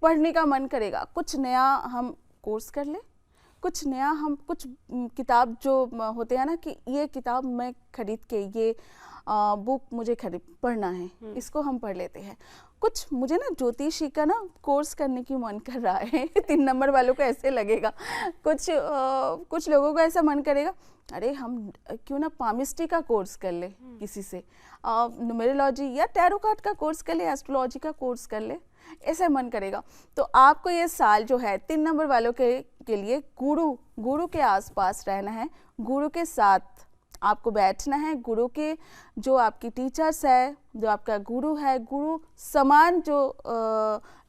Speaker 2: पढ़ने का मन करेगा, कुछ नया हम कोर्स कर ले, कुछ नया हम कुछ किताब जो होते हैं ना, कि ये किताब मैं खरीद के, ये बुक मुझे पढ़ना है, इसको हम पढ़ लेते हैं। कुछ मुझे ना ज्योतिषी का ना कोर्स करने की मन कर रहा है 3 नंबर वालों को ऐसे लगेगा। कुछ लोगों को ऐसा मन करेगा, अरे हम क्यों ना पामिस्ट्री का कोर्स कर ले, किसी से न्यूमेरोलॉजी या टैरो कार्ड का कोर्स कर ले, एस्ट्रोलॉजी का कोर्स कर ले, ऐसा मन करेगा। तो आपको ये साल जो है 3 नंबर वालों के लिए गुरु के आसपास रहना है, गुरु के साथ आपको बैठना है, गुरु के जो आपकी टीचर्स है, जो आपका गुरु है, गुरु समान जो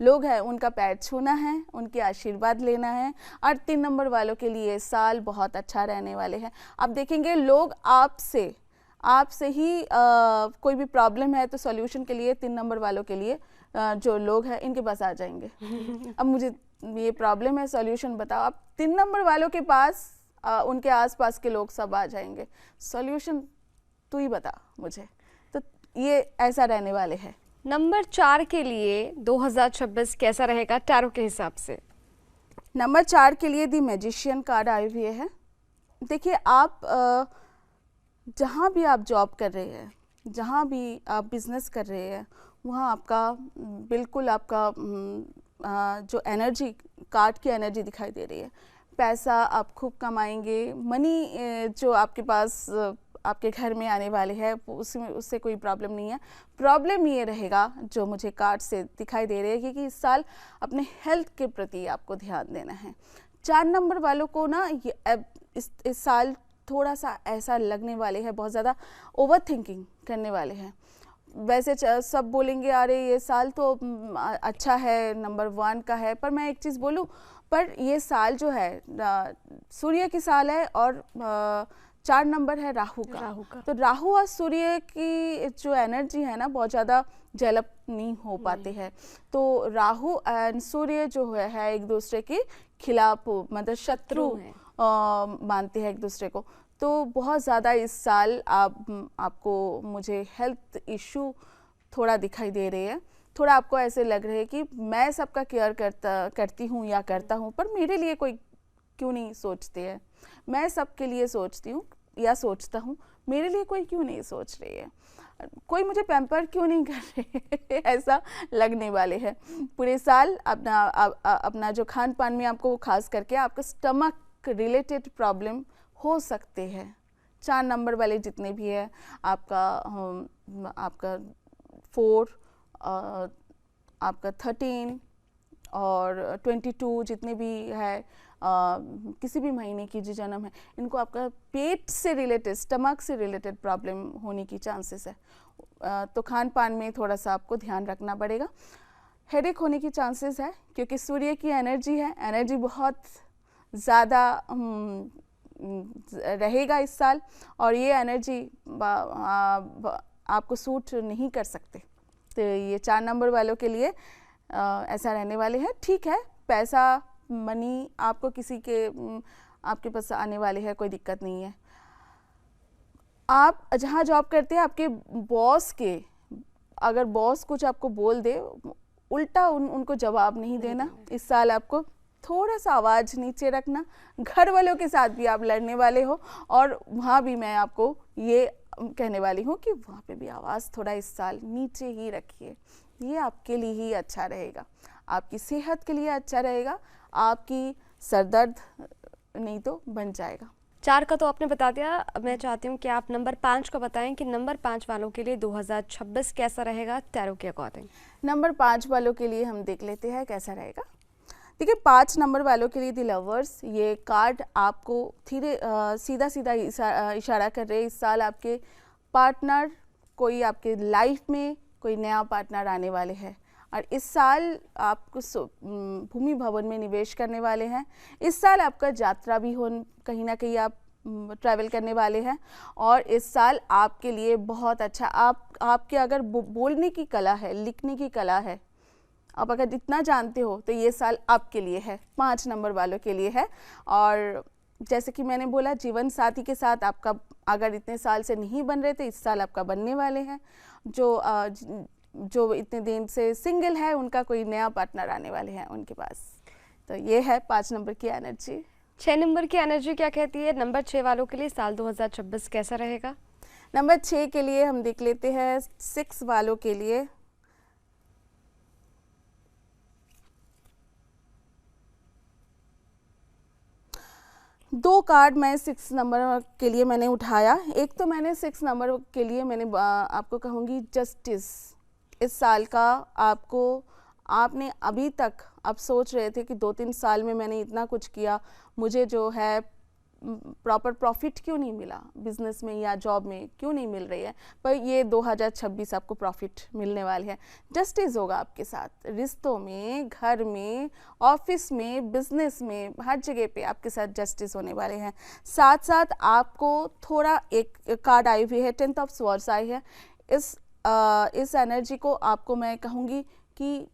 Speaker 2: लोग हैं, उनका पैर छूना है, उनके आशीर्वाद लेना है। और 3 नंबर वालों के लिए साल बहुत अच्छा रहने वाले हैं। आप देखेंगे लोग आपसे ही कोई भी प्रॉब्लम है तो सॉल्यूशन के लिए 3 नंबर वालों के लिए जो लोग हैं इनके पास आ जाएंगे। अब मुझे ये प्रॉब्लम है, सॉल्यूशन बताओ। आप 3 नंबर वालों के पास उनके आसपास के लोग सब आ जाएंगे, सॉल्यूशन तू ही बता मुझे। तो ये ऐसा रहने वाले हैं।
Speaker 1: नंबर 4 के लिए 2026 कैसा रहेगा टैरो के हिसाब से?
Speaker 2: नंबर 4 के लिए दी मैजिशियन कार्ड आए हुए हैं। देखिए, आप जहाँ भी आप जॉब कर रहे हैं, जहाँ भी आप बिजनेस कर रहे हैं, वहाँ आपका बिल्कुल आपका जो एनर्जी, कार्ड की एनर्जी दिखाई दे रही है। पैसा आप खूब कमाएंगे, मनी जो आपके पास आपके घर में आने वाले हैं, उससे कोई प्रॉब्लम नहीं है। प्रॉब्लम ये रहेगा जो मुझे कार्ड से दिखाई दे रही है कि इस साल अपने हेल्थ के प्रति आपको ध्यान देना है। 4 नंबर वालों को ना इस साल थोड़ा सा ऐसा लगने वाले हैं, बहुत ज़्यादा ओवर थिंकिंग करने वाले हैं। वैसे सब बोलेंगे अरे ये साल तो अच्छा है, नंबर 1 का है, पर मैं एक चीज़ बोलूं, पर ये साल जो है सूर्य की साल है और 4 नंबर है राहु का। तो राहु और सूर्य की जो एनर्जी है ना बहुत ज़्यादा डेवलप नहीं हो पाते हैं। तो राहु एंड सूर्य जो है एक दूसरे के खिलाफ, मतलब शत्रु मानते हैं एक दूसरे को। तो बहुत ज़्यादा इस साल आपको मुझे हेल्थ इशू थोड़ा दिखाई दे रहे हैं। थोड़ा आपको ऐसे लग रहे हैं कि मैं सबका केयर करती हूँ या करता हूँ, पर मेरे लिए कोई क्यों नहीं सोचते हैं। मैं सबके लिए सोचती हूँ या सोचता हूँ, मेरे लिए कोई क्यों नहीं सोच रही है, कोई मुझे पैम्पर क्यों नहीं कर रहे ऐसा लगने वाले हैं पूरे साल। अपना जो खान पान में आपको खास करके आपका स्टमक रिलेटेड प्रॉब्लम हो सकते हैं। 4 नंबर वाले जितने भी है, आपका 4, आपका 13 और 22 जितने भी है, किसी भी महीने की जो जन्म है, इनको आपका पेट से रिलेटेड, स्टमक से रिलेटेड प्रॉब्लम होने की चांसेस है। तो खान पान में थोड़ा सा आपको ध्यान रखना पड़ेगा। हेडेक होने की चांसेस है क्योंकि सूर्य की एनर्जी है, एनर्जी बहुत ज़्यादा रहेगा इस साल, और ये एनर्जी आपको सूट नहीं कर सकते। तो ये 4 नंबर वालों के लिए ऐसा रहने वाले हैं। ठीक है, पैसा मनी आपको आपके पास आने वाले हैं, कोई दिक्कत नहीं है। आप जहाँ जॉब करते हैं, आपके बॉस अगर बॉस कुछ आपको बोल दे, उल्टा उनको जवाब नहीं देना। इस साल आपको थोड़ा सा आवाज़ नीचे रखना। घर वालों के साथ भी आप लड़ने वाले हो, और वहाँ भी मैं आपको ये कहने वाली हूँ कि वहाँ पे भी आवाज़ थोड़ा इस साल नीचे ही रखिए। ये आपके लिए ही अच्छा रहेगा, आपकी सेहत के लिए अच्छा रहेगा, आपकी सरदर्द नहीं तो बन जाएगा।
Speaker 1: 4 का तो आपने बता दिया। मैं चाहती हूँ कि आप नंबर 5 को बताएं कि नंबर 5 वालों के लिए 2026 कैसा रहेगा टैरो के अकॉर्डिंग।
Speaker 2: नंबर 5 वालों के लिए हम देख लेते हैं कैसा रहेगा। देखिए, 5 नंबर वालों के लिए द लवर्स, ये कार्ड आपको सीधा सीधा इशारा कर रहे हैं इस साल आपके पार्टनर, कोई आपके लाइफ में कोई नया पार्टनर आने वाले हैं, और इस साल आपको भूमि भवन में निवेश करने वाले हैं। इस साल आपका यात्रा भी कहीं ना कहीं आप ट्रैवल करने वाले हैं, और इस साल आपके लिए बहुत अच्छा, आपके अगर बोलने की कला है, लिखने की कला है, आप अगर इतना जानते हो तो ये साल आपके लिए है, 5 नंबर वालों के लिए है। और जैसे कि मैंने बोला, जीवन साथी के साथ आपका अगर इतने साल से नहीं बन रहे थे, इस साल आपका बनने वाले हैं। जो इतने दिन से सिंगल है, उनका कोई नया पार्टनर आने वाले हैं उनके पास। तो ये है 5 नंबर की एनर्जी।
Speaker 1: 6 नंबर की एनर्जी क्या कहती है? नंबर 6 वालों के लिए साल 2026 कैसा रहेगा?
Speaker 2: नंबर 6 के लिए हम देख लेते हैं 6 वालों के लिए। दो कार्ड मैं 6 नंबर के लिए मैंने उठाया। एक तो मैंने 6 नंबर के लिए मैंने आपको कहूँगी जस्टिस। इस साल का आपने अभी तक आप सोच रहे थे कि 2-3 साल में मैंने इतना कुछ किया, मुझे जो है प्रॉपर प्रॉफिट क्यों नहीं मिला, बिजनेस में या जॉब में क्यों नहीं मिल रही है, पर ये 2026 आपको प्रॉफिट मिलने वाले हैं। जस्टिस होगा आपके साथ, रिश्तों में, घर में, ऑफिस में, बिजनेस में, हर जगह पे आपके साथ जस्टिस होने वाले हैं। साथ साथ आपको थोड़ा एक कार्ड आई हुई है, 10th ऑफ स्वॉर्ड्स आई है। इस एनर्जी को आपको मैं कहूँगी कि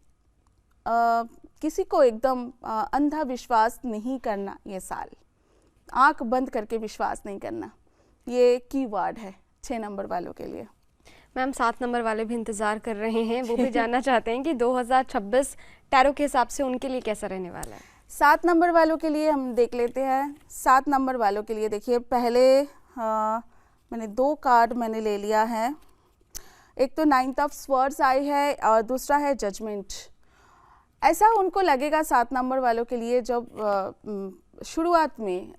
Speaker 2: किसी को एकदम अंधा विश्वास नहीं करना। ये साल आंख बंद करके विश्वास नहीं करना, ये कीवर्ड है 6 नंबर वालों के लिए।
Speaker 1: मैम 7 नंबर वाले भी इंतज़ार कर रहे हैं, वो भी जानना चाहते हैं कि 2026 टैरो के हिसाब से उनके लिए कैसा रहने वाला है।
Speaker 2: 7 नंबर वालों के लिए हम देख लेते हैं। 7 नंबर वालों के लिए देखिए, पहले मैंने 2 कार्ड मैंने ले लिया है। एक तो 9th ऑफ स्वॉर्ड्स आई है और दूसरा है जजमेंट। ऐसा उनको लगेगा 7 नंबर वालों के लिए, जब शुरुआत में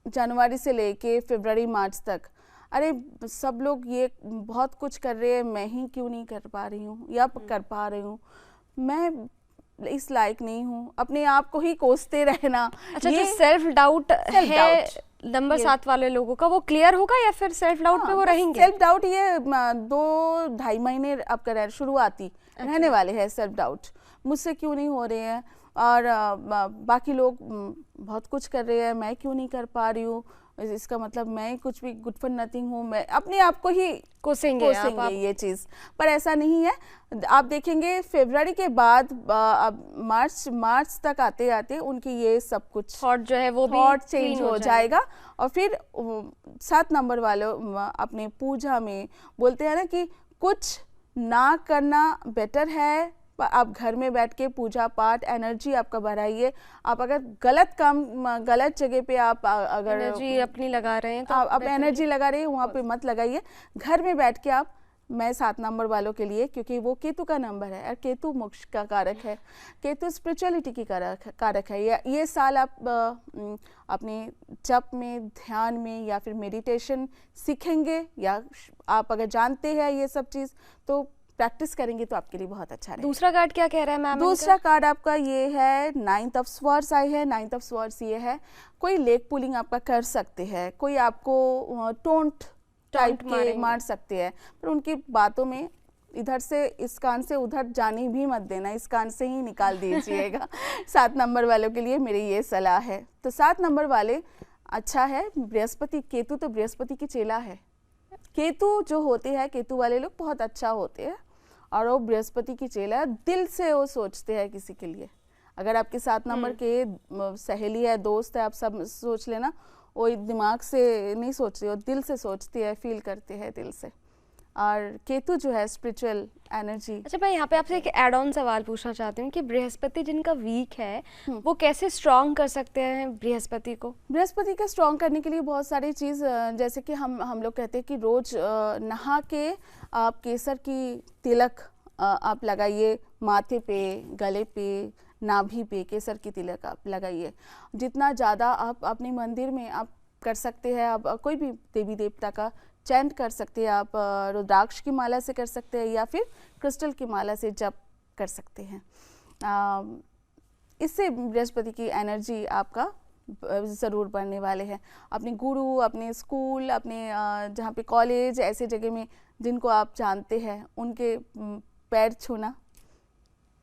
Speaker 2: जनवरी से लेके फरवरी मार्च तक, अरे सब लोग ये बहुत कुछ कर रहे हैं, मैं ही क्यों नहीं कर पा रही हूँ या कर पा रही हूँ। मैं इस लायक नहीं हूँ, अपने आप को ही कोसते रहना।
Speaker 1: अच्छा, जो सेल्फ डाउट है नंबर 7 वाले लोगों का, वो क्लियर होगा या फिर सेल्फ डाउट पे वो रहेंगे?
Speaker 2: सेल्फ डाउट ये 2-2.5 महीने आपका शुरुआती रहने वाले हैं सेल्फ डाउट, मुझसे क्यों नहीं हो रहे हैं, और बाकी लोग बहुत कुछ कर रहे हैं, मैं क्यों नहीं कर पा रही हूँ, इसका मतलब मैं कुछ भी गुड फॉर नथिंग हूँ, मैं अपने आप को ही कोसेंगे आप। ये चीज़ पर ऐसा नहीं है। आप देखेंगे फरवरी के बाद अब मार्च तक आते आते उनकी ये सब कुछ
Speaker 1: थॉट जो है वो भी
Speaker 2: चेंज हो जाएगा। और फिर 7 नंबर वालों अपने पूजा में बोलते हैं ना कि कुछ ना करना बेटर है। आप घर में बैठ के पूजा पाठ एनर्जी आपका बढ़ाइए। आप अगर गलत काम गलत जगह पे आप अगर
Speaker 1: एनर्जी अपनी लगा रहे हैं तो
Speaker 2: आप एनर्जी लगा रहे हैं वहाँ पे मत लगाइए। घर में बैठ के आप, मैं 7 नंबर वालों के लिए, क्योंकि वो केतु का नंबर है और केतु मोक्ष का कारक है, केतु स्पिरिचुअलिटी की कारक है। ये साल आप अपने जप में, ध्यान में या फिर मेडिटेशन सीखेंगे, या आप अगर जानते हैं ये सब चीज़ तो प्रैक्टिस करेंगे तो आपके लिए बहुत अच्छा रहेगा।
Speaker 1: दूसरा कार्ड क्या कह रहा है मैम?
Speaker 2: दूसरा कार्ड आपका ये है 9 ऑफ स्वॉर्ड्स आई है। 9 ऑफ स्वॉर्ड्स ये है कोई लेग पुलिंग आपका कर सकते हैं, कोई आपको टोंट टाइप के मार सकते हैं, पर उनकी बातों में इधर से इस कान से उधर जाने भी मत देना, इस कान से ही निकाल दीजिएगा। 7 नंबर वालों के लिए मेरी ये सलाह है। तो 7 नंबर वाले अच्छा है। बृहस्पति, केतु तो बृहस्पति की चेला है। केतु जो होते हैं, केतु वाले लोग बहुत अच्छा होते हैं और वो बृहस्पति की चेला है। दिल से वो सोचते हैं किसी के लिए। अगर आपके 7 नंबर के सहेली है, दोस्त है, आप सब सोच लेना, वो दिमाग से नहीं सोचते, वो दिल से सोचते हैं, फील करते हैं दिल से। और केतु जो है स्पिरिचुअल एनर्जी।
Speaker 1: अच्छा, मैं यहाँ पे आपसे एक एड ऑन सवाल पूछना चाहती हूँ कि बृहस्पति जिनका वीक है वो कैसे स्ट्रॉन्ग कर सकते हैं बृहस्पति को?
Speaker 2: बृहस्पति का स्ट्रॉन्ग करने के लिए बहुत सारी चीज़, जैसे कि हम लोग कहते हैं कि रोज नहा के आप केसर की तिलक आप लगाइए, माथे पे, गले पे, नाभि पे केसर की तिलक आप लगाइए। जितना ज़्यादा आप अपने मंदिर में आप कर सकते हैं, आप कोई भी देवी देवता का चैंट कर सकते हैं, आप रुद्राक्ष की माला से कर सकते हैं या फिर क्रिस्टल की माला से जप कर सकते हैं। इससे बृहस्पति की एनर्जी आपका ज़रूर बढ़ने वाले हैं। अपने गुरु, अपने स्कूल, अपने जहाँ पे कॉलेज, ऐसे जगह में जिनको आप जानते हैं उनके पैर छूना,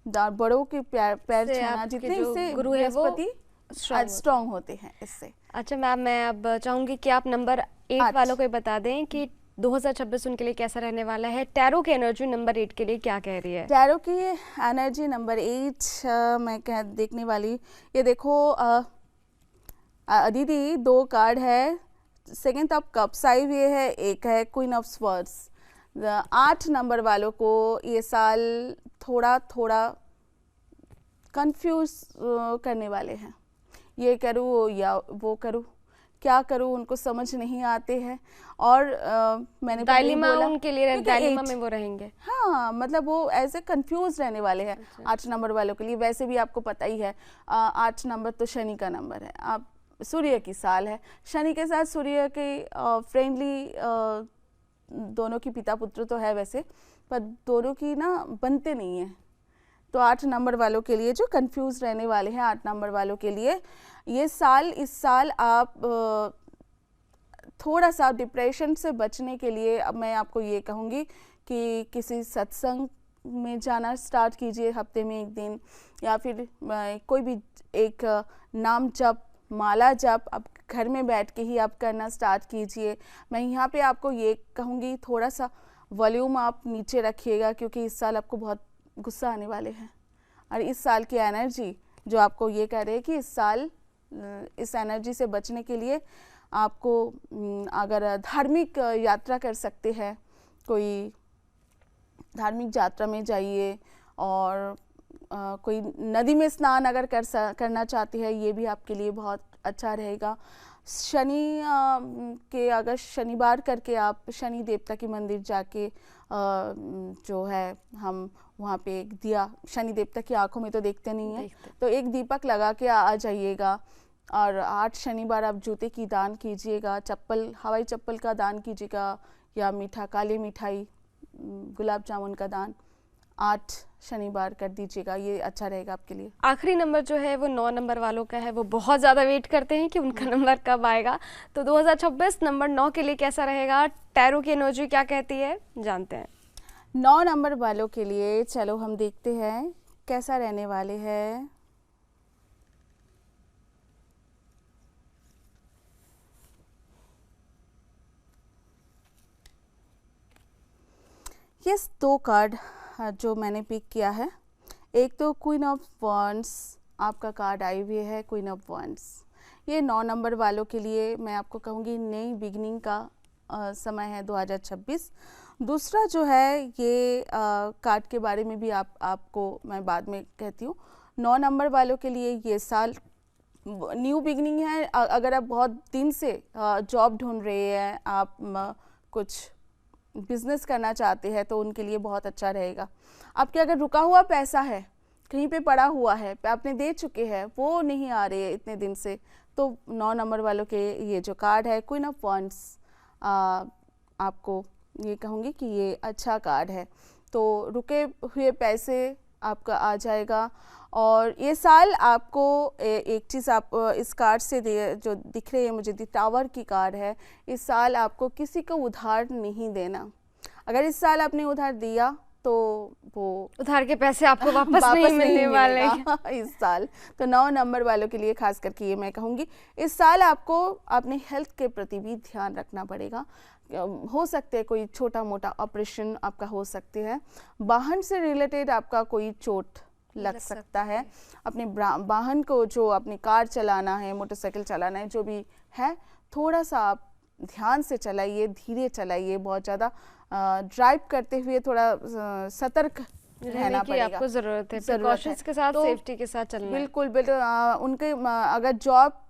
Speaker 2: बड़ों के पैर छूना, जितने इससे बृहस्पति स्ट्रॉन्ग होते हैं इससे।
Speaker 1: अच्छा मैम, मैं अब चाहूँगी कि आप नंबर 8 वालों को बता दें कि 2026 उनके लिए कैसा रहने वाला है। टैरो की एनर्जी नंबर 8 के लिए क्या कह रही है?
Speaker 2: टैरो की एनर्जी नंबर 8 मैं देखने वाली, ये देखो दीदी 2 कार्ड है। 2 ऑफ कप्स आई हुई है, एक है क्वीन ऑफ स्वॉर्ड्स। 8 नंबर वालों को ये साल थोड़ा कंफ्यूज करने वाले हैं। ये करूँ या वो करूँ, क्या करूँ, उनको समझ नहीं आते हैं। और मैंने
Speaker 1: डायलेमा उनके लिए, डायलेमा में वो रहेंगे।
Speaker 2: हाँ, मतलब वो ऐसे कंफ्यूज रहने वाले हैं। 8 नंबर वालों के लिए वैसे भी आपको पता ही है 8 नंबर तो शनि का नंबर है। आप सूर्य की साल है, शनि के साथ सूर्य के फ्रेंडली दोनों की पिता पुत्र तो है वैसे, पर दोनों की ना बनते नहीं है। तो 8 नंबर वालों के लिए जो कंफ्यूज रहने वाले हैं, 8 नंबर वालों के लिए ये साल, इस साल आप थोड़ा सा डिप्रेशन से बचने के लिए अब मैं आपको ये कहूँगी कि किसी सत्संग में जाना स्टार्ट कीजिए हफ्ते में 1 दिन, या फिर कोई भी एक नाम जप, माला जप आप घर में बैठ के ही आप करना स्टार्ट कीजिए। मैं यहाँ पे आपको ये कहूँगी थोड़ा सा वॉल्यूम आप नीचे रखिएगा, क्योंकि इस साल आपको बहुत गुस्सा आने वाले हैं। और इस साल की एनर्जी जो आपको ये कह रहे हैं कि इस साल इस एनर्जी से बचने के लिए आपको अगर धार्मिक यात्रा कर सकते हैं, कोई धार्मिक यात्रा में जाइए, और कोई नदी में स्नान अगर करना चाहते हैं, ये भी आपके लिए बहुत अच्छा रहेगा। शनि के अगर शनिवार करके आप शनि देवता के मंदिर जाके जो है हम वहाँ पे एक दिया, शनि देवता की आंखों में तो देखते नहीं हैं, तो एक दीपक लगा के आ जाइएगा। और 8 शनिवार आप जूते की दान कीजिएगा, चप्पल, हवाई चप्पल का दान कीजिएगा, या काली मिठाई, गुलाब जामुन का दान 8 शनिवार कर दीजिएगा, ये अच्छा रहेगा आपके लिए।
Speaker 1: आखिरी नंबर जो है वो 9 नंबर वालों का है, वो बहुत ज़्यादा वेट करते हैं कि उनका नंबर कब आएगा। तो 2026 नंबर 9 के लिए कैसा रहेगा, टैरो की एनर्जी क्या कहती है, जानते हैं।
Speaker 2: 9 नंबर वालों के लिए चलो हम देखते हैं कैसा रहने वाले हैं। यस, 2 कार्ड जो मैंने पिक किया है, एक तो क्वीन ऑफ वॉन्ड्स आपका कार्ड आई हुई है। क्वीन ऑफ वॉन्ड्स ये 9 नंबर वालों के लिए मैं आपको कहूँगी नई बिगनिंग का समय है 2026। दूसरा जो है ये कार्ड के बारे में भी आपको मैं बाद में कहती हूँ। 9 नंबर वालों के लिए ये साल न्यू बिगनिंग है। अगर आप बहुत दिन से जॉब ढूंढ रहे हैं, आप कुछ बिजनेस करना चाहते हैं, तो उनके लिए बहुत अच्छा रहेगा। आपके अगर रुका हुआ पैसा है, कहीं पे पड़ा हुआ है, आपने दे चुके हैं, वो नहीं आ रहे इतने दिन से, तो 9 नंबर वालों के ये जो कार्ड है क्वीन ऑफ वॉन्ड्स, आपको ये कहूँगी कि ये अच्छा कार्ड है। तो रुके हुए पैसे आपका आ जाएगा। और ये साल आपको एक चीज़ आप इस कार्ड से जो दिख रही है मुझे, टावर की कार्ड है, इस साल आपको किसी को उधार नहीं देना। अगर इस साल आपने उधार दिया तो वो
Speaker 1: उधार के पैसे आपको वापस नहीं मिलने वाले
Speaker 2: इस साल। तो 9 नंबर वालों के लिए खास करके ये मैं कहूँगी, इस साल आपको अपने हेल्थ के प्रति भी ध्यान रखना पड़ेगा। हो सकते हैं कोई छोटा मोटा ऑपरेशन आपका हो सकते हैं, वाहन से रिलेटेड आपका कोई चोट लग सकता है। अपने वाहन को, जो अपनी कार चलाना है, मोटरसाइकिल चलाना है, जो भी है, थोड़ा सा आप ध्यान से चलाइए, धीरे चलाइए। बहुत ज़्यादा ड्राइव करते हुए थोड़ा सतर्क रहना पड़ेगा,
Speaker 1: आपको ज़रूरत है, प्रिकॉशंस के साथ, सेफ्टी के साथ चलना।
Speaker 2: बिल्कुल बिल्कुल। उनके अगर जॉब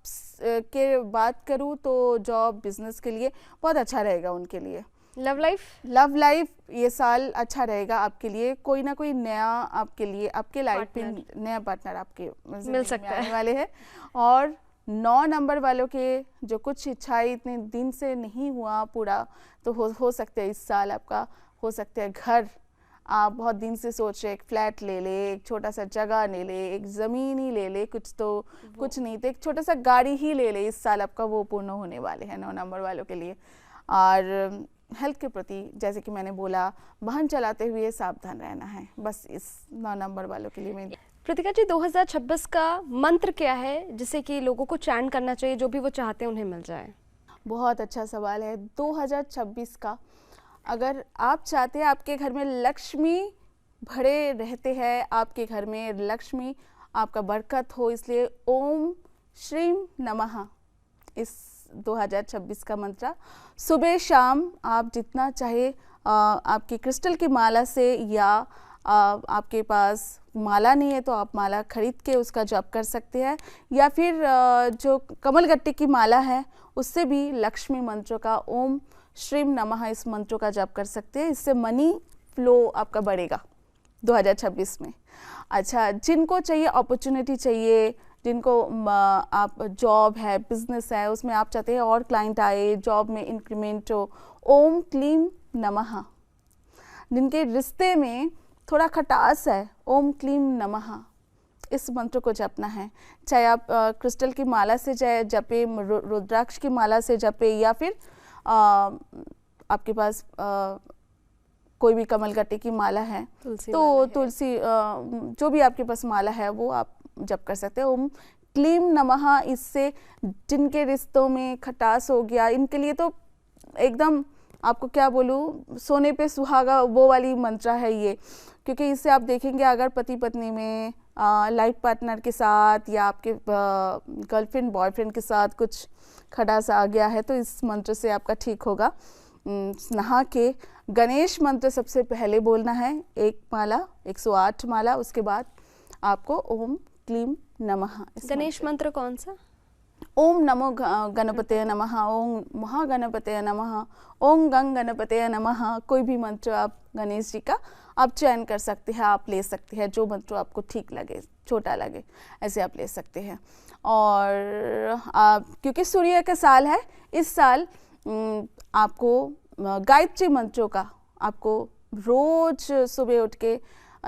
Speaker 2: के बात करूँ तो जॉब बिजनेस के लिए बहुत अच्छा रहेगा उनके लिए।
Speaker 1: लव लाइफ
Speaker 2: ये साल अच्छा रहेगा आपके लिए। कोई ना कोई नया आपके लिए, आपके लाइफ में नया पार्टनर आपके
Speaker 1: मिल सकता है
Speaker 2: वाले हैं। और 9 नंबर वालों के जो कुछ इच्छाएं इतने दिन से नहीं हुआ पूरा, तो हो सकते हैं इस साल आपका हो सकता है घर, आप बहुत दिन से सोच रहे, एक फ्लैट ले ले, एक छोटा सा जगह ले ले, एक ज़मीन ही ले ले, कुछ नहीं तो एक छोटा सा गाड़ी ही ले ले, इस साल आपका वो पूर्ण होने वाले हैं 9 नंबर वालों के लिए। और हेल्थ के प्रति जैसे कि मैंने बोला, वाहन चलाते हुए सावधान रहना है, बस इस 9 नंबर वालों के लिए मैं।
Speaker 1: कृतिका जी, 2026 का मंत्र क्या है जिसे कि लोगों को चैन करना चाहिए, जो भी वो चाहते हैं उन्हें मिल जाए?
Speaker 2: बहुत अच्छा सवाल है। 2026 का अगर आप चाहते हैं आपके घर में लक्ष्मी भरे रहते हैं, आपके घर में लक्ष्मी आपका बरकत हो, इसलिए ओम श्रीम नमः इस 2026 का मंत्र सुबह शाम आप जितना चाहे आपकी क्रिस्टल की माला से, या आपके पास माला नहीं है तो आप माला खरीद के उसका जप कर सकते हैं, या फिर जो कमलगट्टे की माला है उससे भी लक्ष्मी मंत्र का ओम श्रीम नमः इस मंत्र का जप कर सकते हैं। इससे मनी फ्लो आपका बढ़ेगा 2026 में। अच्छा, जिनको चाहिए अपॉर्चुनिटी चाहिए, जिनको आप जॉब है, बिजनेस है, उसमें आप चाहते हैं और क्लाइंट आए, जॉब में इंक्रीमेंट हो, ओम क्लीम नमः। जिनके रिश्ते में थोड़ा खटास है, ओम क्लीम नमः इस मंत्र को जपना है। चाहे आप क्रिस्टल की माला से जपे, रुद्राक्ष की माला से जपे, या फिर आपके पास कोई भी कमलगट्टे की माला है, तो तुलसी जो भी आपके पास माला है वो आप जप कर सकते हैं। ओम क्लीम नमः, इससे जिनके रिश्तों में खटास हो गया, इनके लिए तो एकदम आपको क्या बोलूँ, सोने पे सुहागा वो वाली मंत्र है ये। क्योंकि इससे आप देखेंगे अगर पति पत्नी में लाइफ पार्टनर के साथ या आपके गर्लफ्रेंड बॉयफ्रेंड के साथ कुछ खटास आ गया है, तो इस मंत्र से आपका ठीक होगा। नहा के गणेश मंत्र सबसे पहले बोलना है, एक माला 108 माला, उसके बाद आपको ओम क्लीम नमः।
Speaker 1: गणेश मंत्र कौन सा?
Speaker 2: ओम नमो गणपतये नमः, ओम महागणपतये नमः, ओम गंग गणपतये नमः। कोई भी मंत्र आप गणेश जी का आप चयन कर सकते हैं, आप ले सकते हैं, जो मंत्र आपको ठीक लगे, छोटा लगे, ऐसे आप ले सकते हैं। और क्योंकि सूर्य का साल है, इस साल आपको गायत्री मंत्रों का आपको रोज सुबह उठ के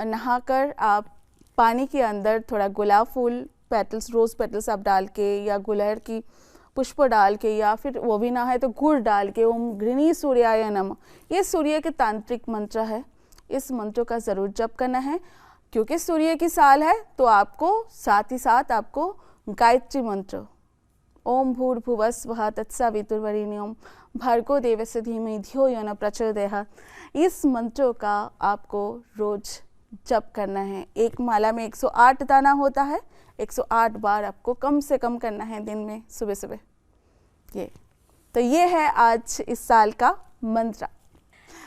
Speaker 2: नहाकर आप पानी के अंदर थोड़ा गुलाब फूल पेटल्स, रोज़ पेटल्स आप डाल के या गुलहड़ की पुष्प डाल के, या फिर वो भी ना है तो गुड़ डाल के, ओम गृणी सूर्याय नमः, ये सूर्य के तांत्रिक मंत्र है। इस मंत्र का ज़रूर जप करना है, क्योंकि सूर्य की साल है तो आपको साथ ही साथ आपको गायत्री मंत्र ओम भूर्भुवस्वः तत्सवितुर्वरेण्यं भर्गो देवस्य धीमहि धियो यो न प्रचोदयात्, इस मंत्रों का आपको रोज जप करना है। एक माला में 108 दाना होता है, 108 बार आपको कम से कम करना है दिन में, सुबह सुबह। ये है आज इस साल का मंत्र।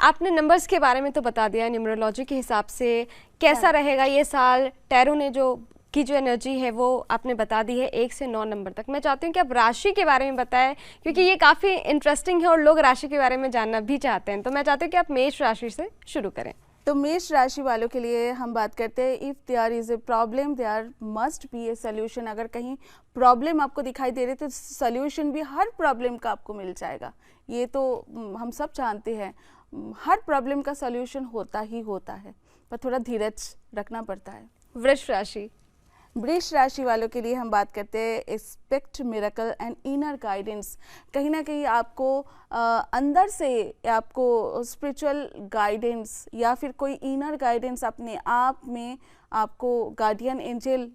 Speaker 1: आपने नंबर्स के बारे में तो बता दिया, न्यूमरोलॉजी के हिसाब से कैसा रहेगा ये साल, टैरो ने जो एनर्जी है वो आपने बता दी है 1 से 9 नंबर तक। मैं चाहती हूँ कि आप राशि के बारे में बताएं, क्योंकि ये काफ़ी इंटरेस्टिंग है और लोग राशि के बारे में जानना भी चाहते हैं। तो मैं चाहती हूँ कि आप मेष राशि से शुरू करें।
Speaker 2: तो मेष राशि वालों के लिए हम बात करते हैं, if there is a problem there must be a solution. अगर कहीं प्रॉब्लम आपको दिखाई दे रही तो सोल्यूशन भी हर प्रॉब्लम का आपको मिल जाएगा। ये तो हम सब जानते हैं, हर प्रॉब्लम का सोल्यूशन होता ही होता है, पर थोड़ा धीरज रखना पड़ता है।
Speaker 1: वृष राशि,
Speaker 2: वृष राशि वालों के लिए हम बात करते हैं, expect miracle and inner guidance. कहीं ना कहीं आपको अंदर से आपको स्पिरिचुअल गाइडेंस या फिर कोई इनर गाइडेंस अपने आप में आपको गार्डियन एंजल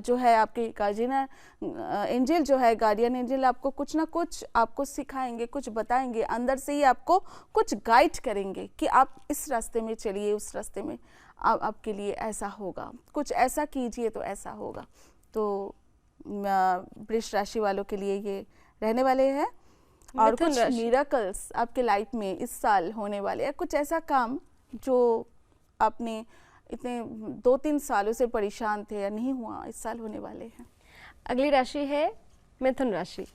Speaker 2: जो है, आपके गार्जियन एंजल जो है, गार्डियन एंजल आपको कुछ ना कुछ आपको सिखाएंगे, कुछ बताएंगे, अंदर से ही आपको कुछ गाइड करेंगे कि आप इस रास्ते में चलिए, उस रास्ते में आपके लिए ऐसा होगा, कुछ ऐसा कीजिए तो ऐसा होगा। तो वृष राशि वालों के लिए ये रहने वाले हैं। और कुछ मिरेकल्स आपके लाइफ में इस साल होने वाले हैं, कुछ ऐसा काम जो आपने इतने 2-3 सालों से परेशान थे या नहीं हुआ, इस साल होने वाले हैं।
Speaker 1: अगली राशि है मिथुन राशि।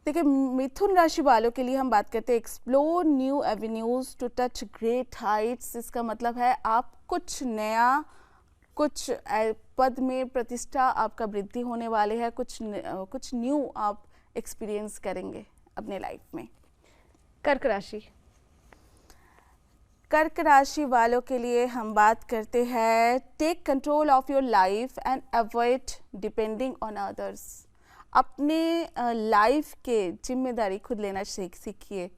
Speaker 2: देखिए, मिथुन राशि वालों के लिए हम बात करते हैं, explore new avenues to touch great heights. इसका मतलब है आप कुछ नया, कुछ पद में प्रतिष्ठा आपका वृद्धि होने वाले है, कुछ न्यू आप एक्सपीरियंस करेंगे अपने लाइफ में।
Speaker 1: कर्क राशि,
Speaker 2: कर्क राशि वालों के लिए हम बात करते हैं, take control of your life and avoid depending on others. अपने लाइफ के जिम्मेदारी खुद लेना सीखिए,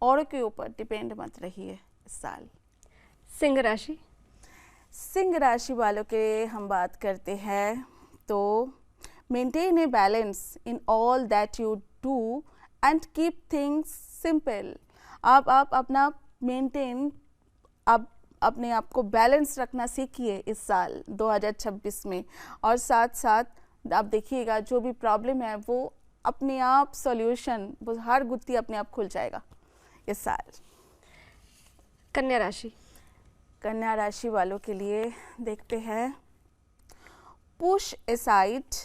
Speaker 2: औरों के ऊपर डिपेंड मत रहिए इस साल।
Speaker 1: सिंह राशि,
Speaker 2: सिंह राशि वालों के हम बात करते हैं, तो maintain a balance in all that you do and keep things simple. आप अपना मेंटेन, आप अपने आप को बैलेंस रखना सीखिए इस साल 2026 में। और साथ साथ आप देखिएगा जो भी प्रॉब्लम है वो अपने आप सॉल्यूशन, वो हर गुत्थी अपने आप खुल जाएगा इस साल।
Speaker 1: कन्या राशि,
Speaker 2: कन्या राशि वालों के लिए देखते हैं, push aside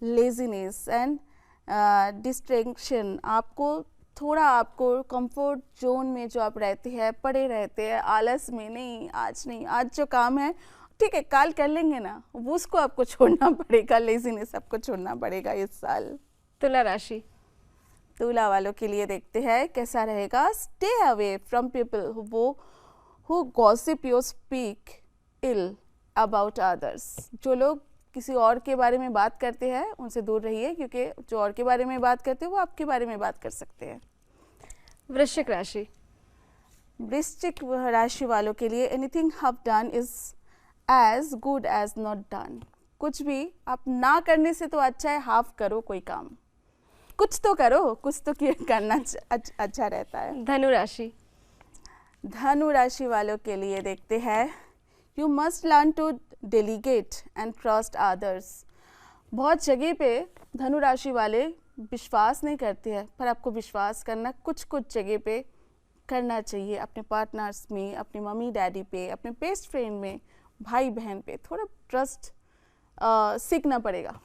Speaker 2: laziness and distraction. आपको कंफर्ट जोन में जो आप रहते हैं, पड़े रहते हैं आलस में, नहीं आज जो काम है ठीक है कल कर लेंगे ना, वो उसको आपको छोड़ना पड़ेगा, लेजीनेस आपको छोड़ना पड़ेगा इस साल।
Speaker 1: तुला राशि,
Speaker 2: तुला वालों के लिए देखते हैं कैसा रहेगा, stay away from people who gossip your speak ill about others. जो लोग किसी और के बारे में बात करते हैं उनसे दूर रहिए, क्योंकि जो और के बारे में बात करते हैं वो आपके बारे में बात कर सकते हैं।
Speaker 1: वृश्चिक राशि,
Speaker 2: वृश्चिक राशि वालों के लिए, anything have done is as good as not done. कुछ भी आप ना करने से तो अच्छा है हाफ करो कोई काम, कुछ तो करो, कुछ तो करना अच्छा रहता है।
Speaker 1: धनु राशि,
Speaker 2: धनु राशि वालों के लिए देखते हैं, you must learn to delegate and trust others. बहुत जगह पे धनु राशि वाले विश्वास नहीं करते हैं, पर आपको विश्वास करना कुछ जगह पे करना चाहिए, अपने पार्टनर्स में, अपने मम्मी डैडी पे, अपने बेस्ट फ्रेंड में, भाई बहन पे थोड़ा ट्रस्ट सीखना पड़ेगा।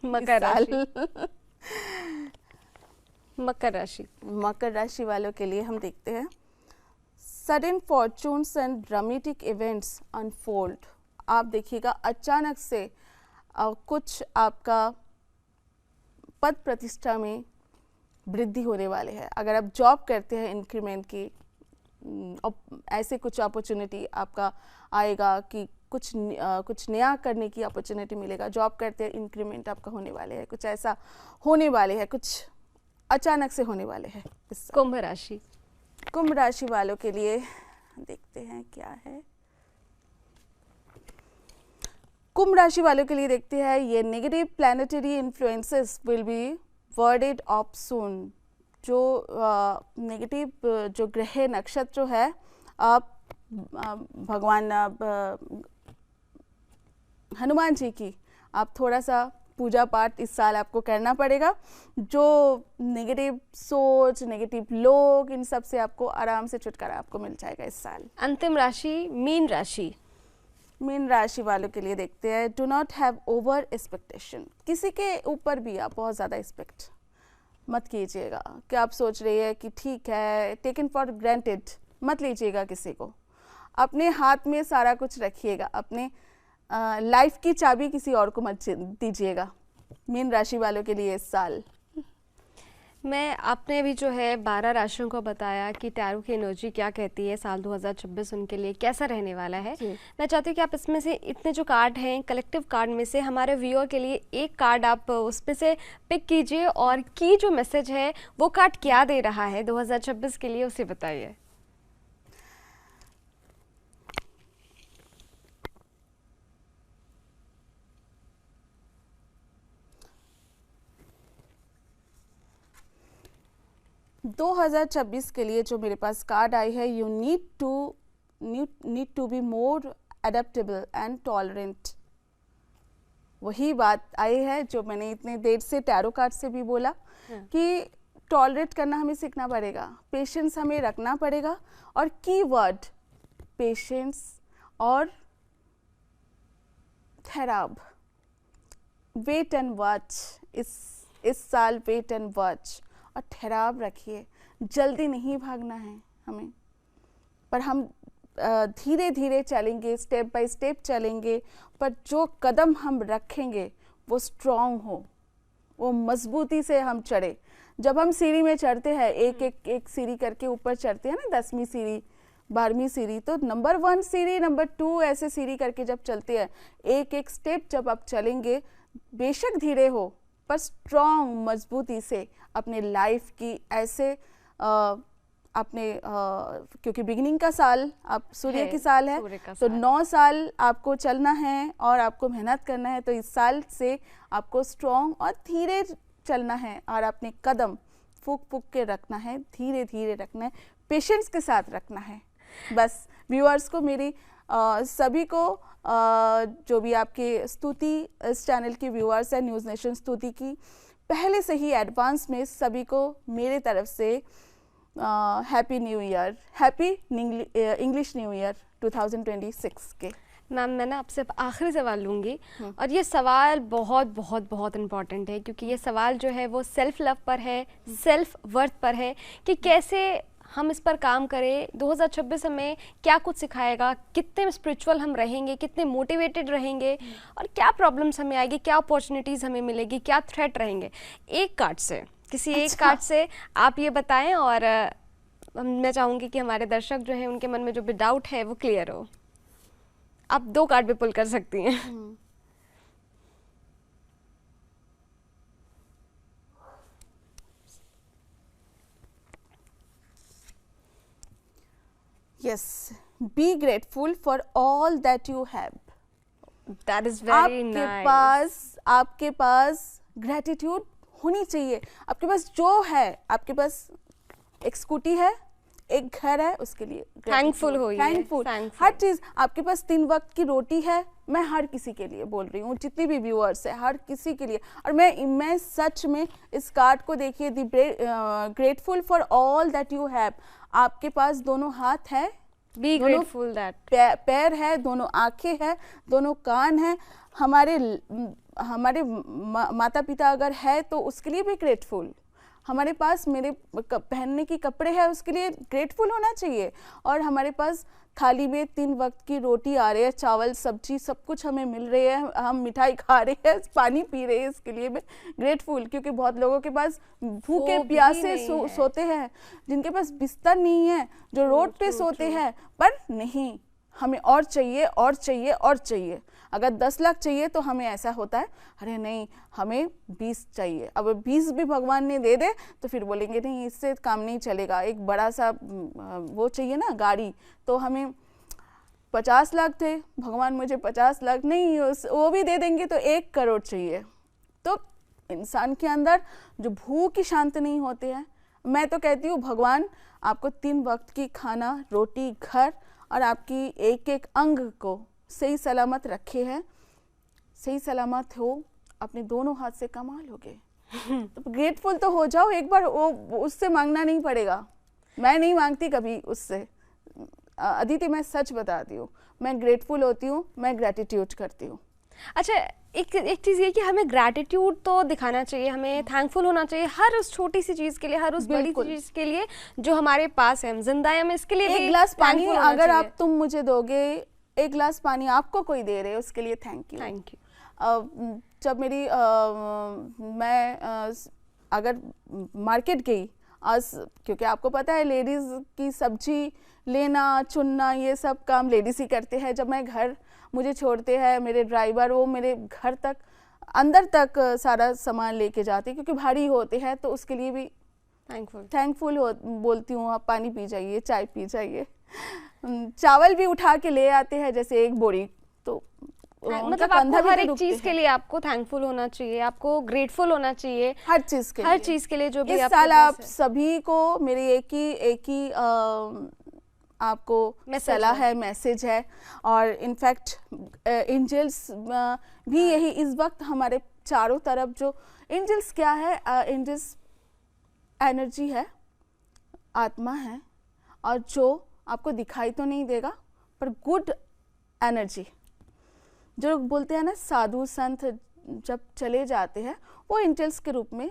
Speaker 1: मकर राशि, मकर राशि,
Speaker 2: मकर राशि वालों के लिए हम देखते हैं, sudden fortunes and dramatic events unfold. आप देखिएगा अचानक से कुछ आपका पद प्रतिष्ठा में वृद्धि होने वाले हैं। अगर आप जॉब करते हैं इंक्रीमेंट की ऐसे कुछ अपॉर्चुनिटी आपका आएगा कि कुछ नया करने की अपॉर्चुनिटी मिलेगा। जॉब करते हैं, इंक्रीमेंट आपका होने वाले हैं, कुछ ऐसा होने वाले हैं, कुछ अचानक से होने वाले हैं।
Speaker 1: कुंभ राशि,
Speaker 2: कुंभ राशि वालों के लिए देखते हैं क्या है। कुंभ राशि वालों के लिए देखते हैं, ये negative planetary influences will be warded off soon. जो नेगेटिव जो ग्रह नक्षत्र है, आप भगवान हनुमान जी की आप थोड़ा सा पूजा पाठ इस साल आपको करना पड़ेगा। जो नेगेटिव सोच, नेगेटिव लोग, इन सब से आपको आराम से छुटकारा आपको मिल जाएगा इस साल।
Speaker 1: अंतिम राशि मीन राशि।
Speaker 2: मीन राशि वालों के लिए देखते हैं, do not have over expectation. किसी के ऊपर भी आप बहुत ज़्यादा एक्सपेक्ट मत कीजिएगा कि आप सोच रही है कि ठीक है, टेकन फॉर ग्रांटेड मत लीजिएगा किसी को। अपने हाथ में सारा कुछ रखिएगा, अपने लाइफ की चाबी किसी और को मत दीजिएगा। मीन राशि वालों के लिए इस साल
Speaker 1: आपने अभी जो है 12 राशियों को बताया कि टैरो की एनर्जी क्या कहती है, साल 2026 उनके लिए कैसा रहने वाला है। मैं चाहती हूँ कि आप इसमें से इतने जो कार्ड हैं, कलेक्टिव कार्ड में से हमारे व्यूअर के लिए एक कार्ड आप उसमें से पिक कीजिए और की जो मैसेज है वो कार्ड क्या दे रहा है 2026 के लिए, उसे बताइए।
Speaker 2: – 2026 के लिए जो मेरे पास कार्ड आई है, you need to be more adaptable and tolerant. वही बात आई है जो मैंने इतने देर से टैरो कार्ड से भी बोला कि टॉलरेट करना हमें सीखना पड़ेगा, पेशेंस हमें रखना पड़ेगा। और कीवर्ड पेशेंस और ठहराव, वेट एंड वॉच। इस साल वेट एंड वॉच और ठहराव रखिए। जल्दी नहीं भागना है हमें, पर हम धीरे धीरे चलेंगे, स्टेप बाय स्टेप चलेंगे, पर जो कदम हम रखेंगे वो स्ट्रॉन्ग हो, वो मजबूती से हम चढ़े। जब हम सीढ़ी में चढ़ते हैं, एक सीढ़ी करके ऊपर चढ़ते हैं ना, 10वीं सीढ़ी, 12वीं सीढ़ी, तो नंबर 1 सीढ़ी, नंबर 2 ऐसे सीढ़ी करके जब चलते हैं, एक स्टेप जब आप चलेंगे, बेशक धीरे हो पर स्ट्रॉन्ग मजबूती से अपने लाइफ की ऐसे अपने क्योंकि बिगिनिंग का साल आप सूर्य की साल है, तो 9 साल आपको चलना है और आपको मेहनत करना है। तो इस साल से आपको स्ट्रॉन्ग और धीरे चलना है और अपने कदम फूक के रखना है, धीरे धीरे रखना है, पेशेंस के साथ रखना है। बस व्यूअर्स को मेरी सभी को जो भी आपके स्तुति इस चैनल के व्यूअर्स हैं, न्यूज़ नेशन स्तुति की, पहले से ही एडवांस में सभी को मेरे तरफ से happy new year, happy English new year 2026 के।
Speaker 1: मैम मैं ना आपसे आखिरी सवाल लूँगी और ये सवाल बहुत बहुत बहुत इम्पॉर्टेंट है, क्योंकि ये सवाल जो है वो सेल्फ लव पर है, सेल्फ वर्थ पर है कि कैसे हम इस पर काम करें। 2026 हमें क्या कुछ सिखाएगा, कितने स्पिरिचुअल हम रहेंगे, कितने मोटिवेटेड रहेंगे और क्या प्रॉब्लम्स हमें आएगी, क्या अपॉर्चुनिटीज़ हमें मिलेगी, क्या थ्रेट रहेंगे। एक कार्ड से, किसी एक कार्ड से आप ये बताएं और मैं चाहूँगी कि हमारे दर्शक जो हैं उनके मन में जो भी डाउट है वो क्लियर हो। आप 2 कार्ड भी पुल कर सकती हैं।
Speaker 2: Yes, be grateful for all that you have.
Speaker 1: That is very nice.
Speaker 2: आपके पास gratitude होनी चाहिए। आपके पास जो है, आपके पास एक स्कूटी है, एक घर है, उसके लिए
Speaker 1: थैंकफुल होइए।
Speaker 2: थैंकफुल हर चीज़। आपके पास 3 वक्त की रोटी है। मैं हर किसी के लिए बोल रही हूँ, जितनी भी व्यूअर्स है, हर किसी के लिए। और मैं सच में इस कार्ड को देखिए, be grateful for all that you have. आपके पास दोनों हाथ है,
Speaker 1: बी ग्रेटफुल दैट,
Speaker 2: पैर है, दोनों आंखें हैं, दोनों कान हैं। हमारे माता पिता अगर है तो उसके लिए भी ग्रेटफुल। हमारे पास मेरे पहनने की कपड़े हैं उसके लिए ग्रेटफुल होना चाहिए, और हमारे पास थाली में 3 वक्त की रोटी आ रही है, चावल सब्जी सब कुछ हमें मिल रही है, हम मिठाई खा रहे हैं, पानी पी रहे हैं, इसके लिए मैं ग्रेटफुल। क्योंकि बहुत लोगों के पास भूखे प्यासे सोते हैं, जिनके पास बिस्तर नहीं है, जो रोड पे सोते हैं, पर नहीं, हमें और चाहिए और चाहिए और चाहिए। अगर 10 लाख चाहिए तो हमें ऐसा होता है, अरे नहीं हमें 20 चाहिए। अब 20 भी भगवान ने दे दे तो फिर बोलेंगे नहीं इससे काम नहीं चलेगा, एक बड़ा सा वो चाहिए ना गाड़ी, तो हमें 50 लाख थे, भगवान मुझे 50 लाख नहीं वो भी दे देंगे तो 1 करोड़ चाहिए। तो इंसान के अंदर जो भूख की शांत नहीं होते हैं, मैं तो कहती हूँ भगवान आपको 3 वक्त की खाना, रोटी, घर और आपकी एक एक अंग को सही सलामत रखे हैं। सही सलामत हो, अपने दोनों हाथ से कमा लोगे। तो ग्रेटफुल तो हो जाओ एक बार, वो उससे मांगना नहीं पड़ेगा। मैं नहीं मांगती कभी उससे, अदिति मैं सच बताती हूँ, मैं ग्रेटफुल होती हूँ, मैं ग्रैटिट्यूड करती हूँ।
Speaker 1: अच्छा, एक चीज़ ये कि हमें ग्रैटिट्यूड तो दिखाना चाहिए, हमें थैंकफुल होना चाहिए हर उस छोटी सी चीज़ के लिए, हर उस बड़ी सी चीज़ के लिए जो हमारे पास है। हम जिंदा हैं, हम इसके लिए
Speaker 2: एक गिलास पानी अगर आप तुम मुझे दोगे, एक गिलास पानी आपको कोई दे रहे उसके लिए थैंक यू।
Speaker 1: Thank you.
Speaker 2: जब मेरी मैं अगर मार्केट गई आज, क्योंकि आपको पता है लेडीज़ की सब्जी लेना चुनना ये सब काम लेडीज़ ही करते हैं। जब मैं घर मुझे छोड़ते हैं मेरे ड्राइवर, वो मेरे घर तक अंदर तक सारा सामान लेके जाते हैं, क्योंकि भारी होते हैं, तो उसके लिए भी थैंकफुल बोलती हूँ। आप पानी पी जाइए, चाय पी जाइए, चावल भी उठा के ले आते हैं जैसे एक बोरी, तो
Speaker 1: मतलब आपको हर एक चीज के लिए आपको थैंकफुल होना चाहिए, आपको ग्रेटफुल होना चाहिए
Speaker 2: हर चीज के लिए जो भी। इस साल आप सभी को मेरी एक ही आपको सलाह है, मैसेज है, और इनफैक्ट एंजल्स भी यही इस वक्त हमारे चारों तरफ, जो एंजल्स क्या है, एंजल्स एनर्जी है, आत्मा है, और जो आपको दिखाई तो नहीं देगा पर गुड एनर्जी, जो बोलते हैं ना साधु संत जब चले जाते हैं वो एंजल्स के रूप में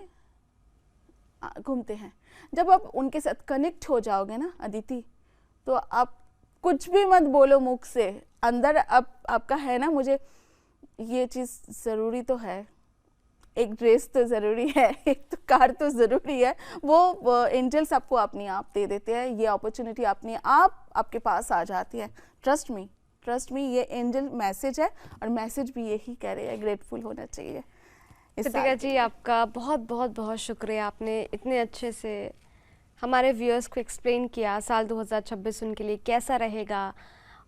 Speaker 2: घूमते हैं। जब आप उनके साथ कनेक्ट हो जाओगे ना अदिति, तो आप कुछ भी मत बोलो मुख से, अंदर आपका है ना, मुझे ये चीज़ ज़रूरी तो है, एक ड्रेस तो ज़रूरी है, एक तो कार तो ज़रूरी है, वो एंजल्स आपको अपने आप दे देते हैं, ये अपॉर्चुनिटी अपने आप आपके पास आ जाती है। ट्रस्ट मी, ये एंजल मैसेज है, और मैसेज भी यही कह रहे हैं, ग्रेटफुल होना चाहिए।
Speaker 1: कृतिका जी आपका बहुत बहुत बहुत शुक्रिया, आपने इतने अच्छे से हमारे व्यूअर्स को एक्सप्लेन किया साल 2026 उनके लिए कैसा रहेगा,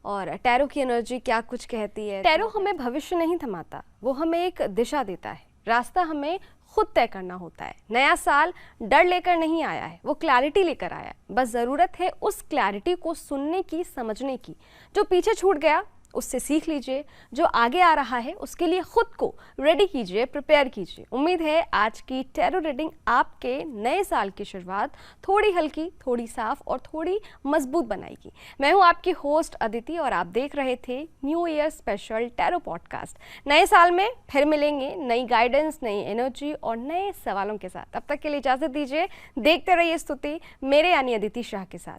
Speaker 1: और टैरो की एनर्जी क्या कुछ कहती है। टैरो हमें भविष्य नहीं थमाता, वो हमें एक दिशा देता है, रास्ता हमें खुद तय करना होता है। नया साल डर लेकर नहीं आया है, वो क्लैरिटी लेकर आया है। बस ज़रूरत है उस क्लैरिटी को सुनने की, समझने की। जो पीछे छूट गया उससे सीख लीजिए, जो आगे आ रहा है उसके लिए खुद को रेडी कीजिए, प्रिपेयर कीजिए। उम्मीद है आज की टैरो रीडिंग आपके नए साल की शुरुआत थोड़ी हल्की, थोड़ी साफ और थोड़ी मजबूत बनाएगी। मैं हूं आपकी होस्ट अदिति, और आप देख रहे थे new year special tarot podcast. नए साल में फिर मिलेंगे नई गाइडेंस, नई एनर्जी और नए सवालों के साथ। तब तक के लिए इजाजत दीजिए, देखते रहिए स्तुति मेरे यानी अदिति शाह के साथ।